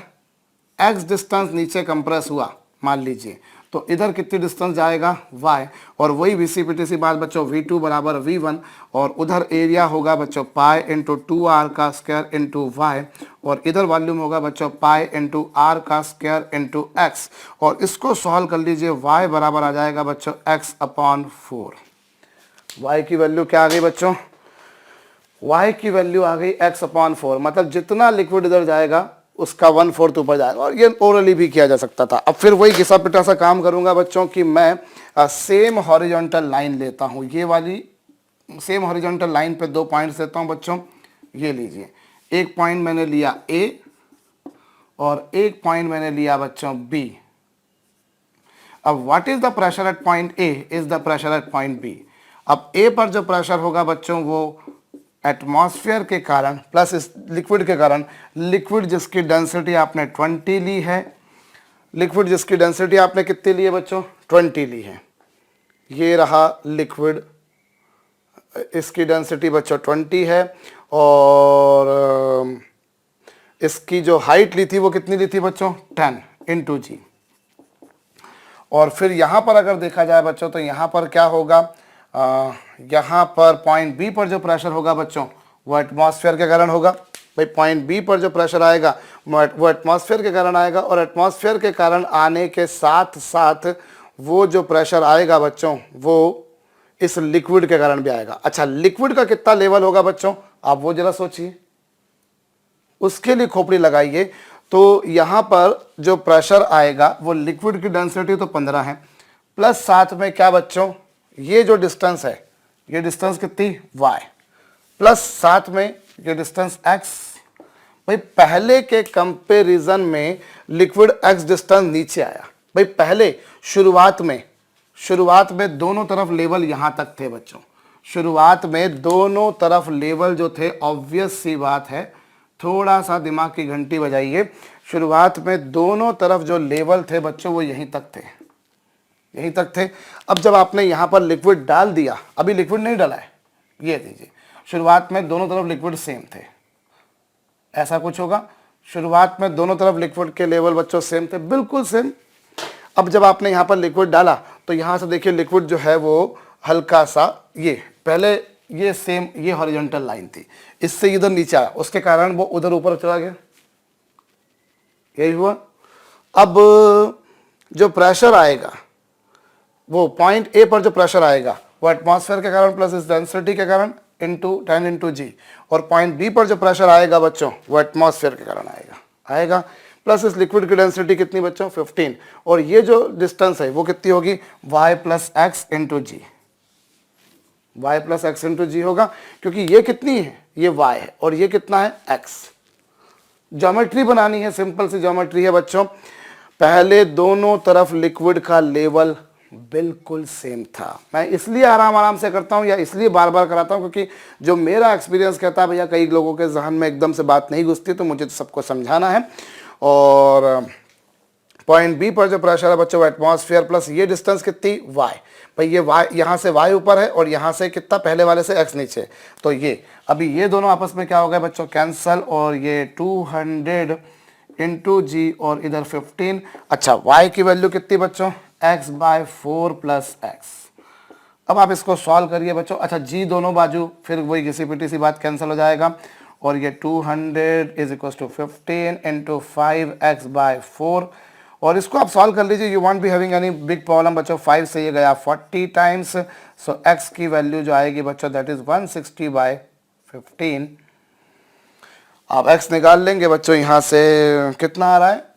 x डिस्टेंस नीचे कंप्रेस हुआ मान लीजिए, तो इधर कितनी डिस्टेंस जाएगा y, और वही VCPTC बात बच्चों V2 बराबर V1, और उधर एरिया होगा बच्चों पाई इंटू 2r का स्क्वायर इंटू y, और इधर वॉल्यूम होगा बच्चों पाई इंटू r का स्क्वायर इंटू x, और इसको सॉल्व कर लीजिए y बराबर आ जाएगा बच्चों x/4। y की वैल्यू क्या आ गई बच्चों, y की वैल्यू आ गई x/4, मतलब जितना लिक्विड इधर जाएगा उसका 1/4 ऊपर जाएगा, और ये ओरली भी किया जा सकता था। अब फिर वही घिसा पिटा सा काम करूंगा बच्चों कि मैं सेम हॉरिजॉन्टल लाइन लेता हूं, ये वाली सेम हॉरिजॉन्टल लाइन पे 2 पॉइंट्स लेता हूं बच्चों। ये लीजिए, एक पॉइंट मैंने लिया A और एक पॉइंट मैंने लिया बच्चों B। अब what is the pressure at point A is the pressure at point B। अब A पर जो प्रेशर होगा बच्चों वो एटमॉस्फेयर के कारण प्लस इस लिक्विड के कारण, लिक्विड जिसकी डेंसिटी आपने 20 ली है, लिक्विड जिसकी डेंसिटी आपने कितनी ली है बच्चों 20 ली है, ये रहा लिक्विड, इसकी डेंसिटी बच्चों 20 है, और इसकी जो हाइट ली थी वो कितनी ली थी बच्चों 10 इंटू जी। और फिर यहाँ पर अगर देखा जाए बच्चों तो यहाँ पर क्या होगा, यहाँ पर पॉइंट बी पर जो प्रेशर होगा बच्चों वो एटमॉस्फेयर के कारण होगा। भाई पॉइंट बी पर जो प्रेशर आएगा वो एटमॉस्फेयर के कारण आएगा, और एटमॉस्फेयर के कारण आने के साथ साथ वो जो प्रेशर आएगा बच्चों वो इस लिक्विड के कारण भी आएगा। अच्छा, लिक्विड का कितना लेवल होगा बच्चों, आप वो जरा सोचिए, उसके लिए खोपड़ी लगाइए। तो यहाँ पर जो प्रेशर आएगा वो लिक्विड की डेंसिटी तो 15 है, प्लस साथ में क्या बच्चों ये जो डिस्टेंस है, ये डिस्टेंस कितनी y, प्लस साथ में ये डिस्टेंस x। भाई पहले के कंपैरिजन में लिक्विड x डिस्टेंस नीचे आया। भाई पहले शुरुआत में दोनों तरफ लेवल यहां तक थे बच्चों, शुरुआत में दोनों तरफ लेवल जो थे, ऑब्वियस सी बात है, थोड़ा सा दिमाग की घंटी बजाइए, शुरुआत में दोनों तरफ जो लेवल थे बच्चों वो यहीं तक थे, यहीं तक थे। अब जब आपने यहाँ पर लिक्विड डाल दिया, अभी लिक्विड नहीं डाला है, ये दीजिए, शुरुआत में दोनों तरफ लिक्विड सेम थे, ऐसा कुछ होगा, शुरुआत में दोनों तरफ लिक्विड के लेवल बच्चों सेम थे, बिल्कुल सेम। अब जब आपने यहाँ पर लिक्विड डाला तो यहाँ से देखिए लिक्विड जो है वो हल्का सा, ये पहले ये सेम, ये हॉरिजॉन्टल लाइन थी, इससे इधर नीचे आया, उसके कारण वो उधर ऊपर चला गया, यही हुआ। अब जो प्रेशर आएगा वो पॉइंट ए पर जो प्रेशर आएगा वो एटमॉस्फेयर के कारण प्लस इस डेंसिटी के कारण इंटू 10 इंटू जी, और पॉइंट बी पर जो प्रेशर आएगा बच्चों वो एटमॉस्फेयर के कारण आएगा प्लस इस लिक्विड की डेंसिटी कितनी बच्चों 15, और ये जो डिस्टेंस है वो कितनी होगी y प्लस एक्स इंटू जी, y प्लस एक्स इंटू जी होगा, क्योंकि ये कितनी है, ये y है और ये कितना है x। ज्योमेट्री बनानी है, सिंपल सी ज्योमेट्री है बच्चों। पहले दोनों तरफ लिक्विड का लेवल बिल्कुल सेम था। मैं इसलिए आराम से करता हूं या इसलिए बार बार कराता हूं क्योंकि जो मेरा एक्सपीरियंस कहता है भैया कई लोगों के जहन में एकदम से बात नहीं घुसती, तो मुझे तो सबको समझाना है। और पॉइंट बी पर जो प्रेशर है बच्चों एटमॉस्फेयर प्लस ये डिस्टेंस कितनी y, भाई ये y यहाँ से y ऊपर है और यहाँ से कितना पहले वाले से x नीचे, तो ये अभी ये दोनों आपस में क्या हो गए बच्चों कैंसल, और ये 200 इंटू जी और इधर 15। अच्छा y की वैल्यू कितनी बच्चों x/4 प्लस एक्स। अब आप इसको सॉल्व करिए बच्चों। अच्छा जी दोनों बाजू फिर वही घिसी पिटी सी बात कैंसिल हो जाएगा, और ये 200 is equal to 15 into 5x/4, और इसको आप सॉल्व कर लीजिए, you want be having any big problem बच्चों। 5 से ये गया 40 टाइम्स, सो x की वैल्यू जो आएगी बच्चों दैट इज 160/15। आप x निकाल लेंगे बच्चों, यहाँ से कितना आ रहा है,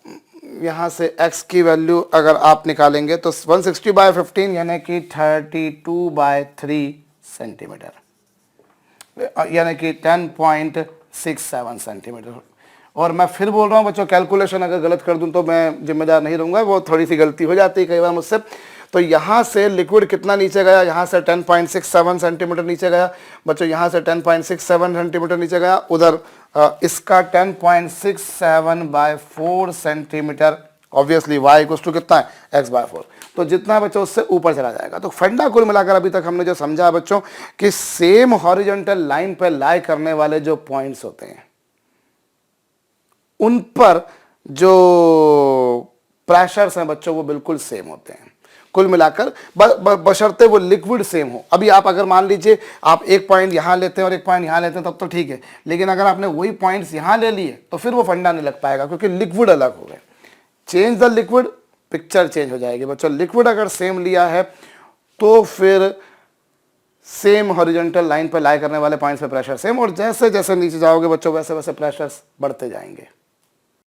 यहाँ से x की वैल्यू अगर आप निकालेंगे तो 160/15 यानी कि 32/3 सेंटीमीटर, यानी कि 10.67 सेंटीमीटर। और मैं फिर बोल रहा हूँ बच्चों, कैलकुलेशन अगर गलत कर दूं तो मैं जिम्मेदार नहीं रहूँगा, वो थोड़ी सी गलती हो जाती है कई बार मुझसे। तो यहाँ से लिक्विड कितना नीचे गया, यहाँ से 10.67 सेंटीमीटर नीचे गया बच्चों, यहाँ से 10.67 सेंटीमीटर नीचे गया, उधर इसका 10.67/4 centimetre, obviously y equal to कितना है x/4, तो जितना बच्चों उससे ऊपर चला जाएगा। तो फंडा कुल मिलाकर अभी तक हमने जो समझा बच्चों कि सेम हॉरिजॉन्टल लाइन पर लाई करने वाले जो पॉइंट्स होते हैं उन पर जो प्रेशर्स हैं बच्चों वो बिल्कुल सेम होते हैं कुल मिलाकर, बशर्ते वो लिक्विड सेम हो। अभी आप अगर मान लीजिए आप एक पॉइंट यहाँ लेते हैं और एक पॉइंट यहाँ लेते हैं तब तो ठीक है, लेकिन अगर आपने वही पॉइंट्स यहाँ ले लिए तो फिर वो फंडा नहीं लग पाएगा, क्योंकि लिक्विड अलग हो गए। Change the liquid, picture change हो जाएगी बच्चों। लिक्विड अगर सेम लिया है तो फिर सेम हॉरिजॉन्टल लाइन पर लाई करने वाले पॉइंट्स पे प्रेशर सेम, और जैसे जैसे नीचे जाओगे बच्चों वैसे वैसे प्रेशर्स बढ़ते जाएंगे।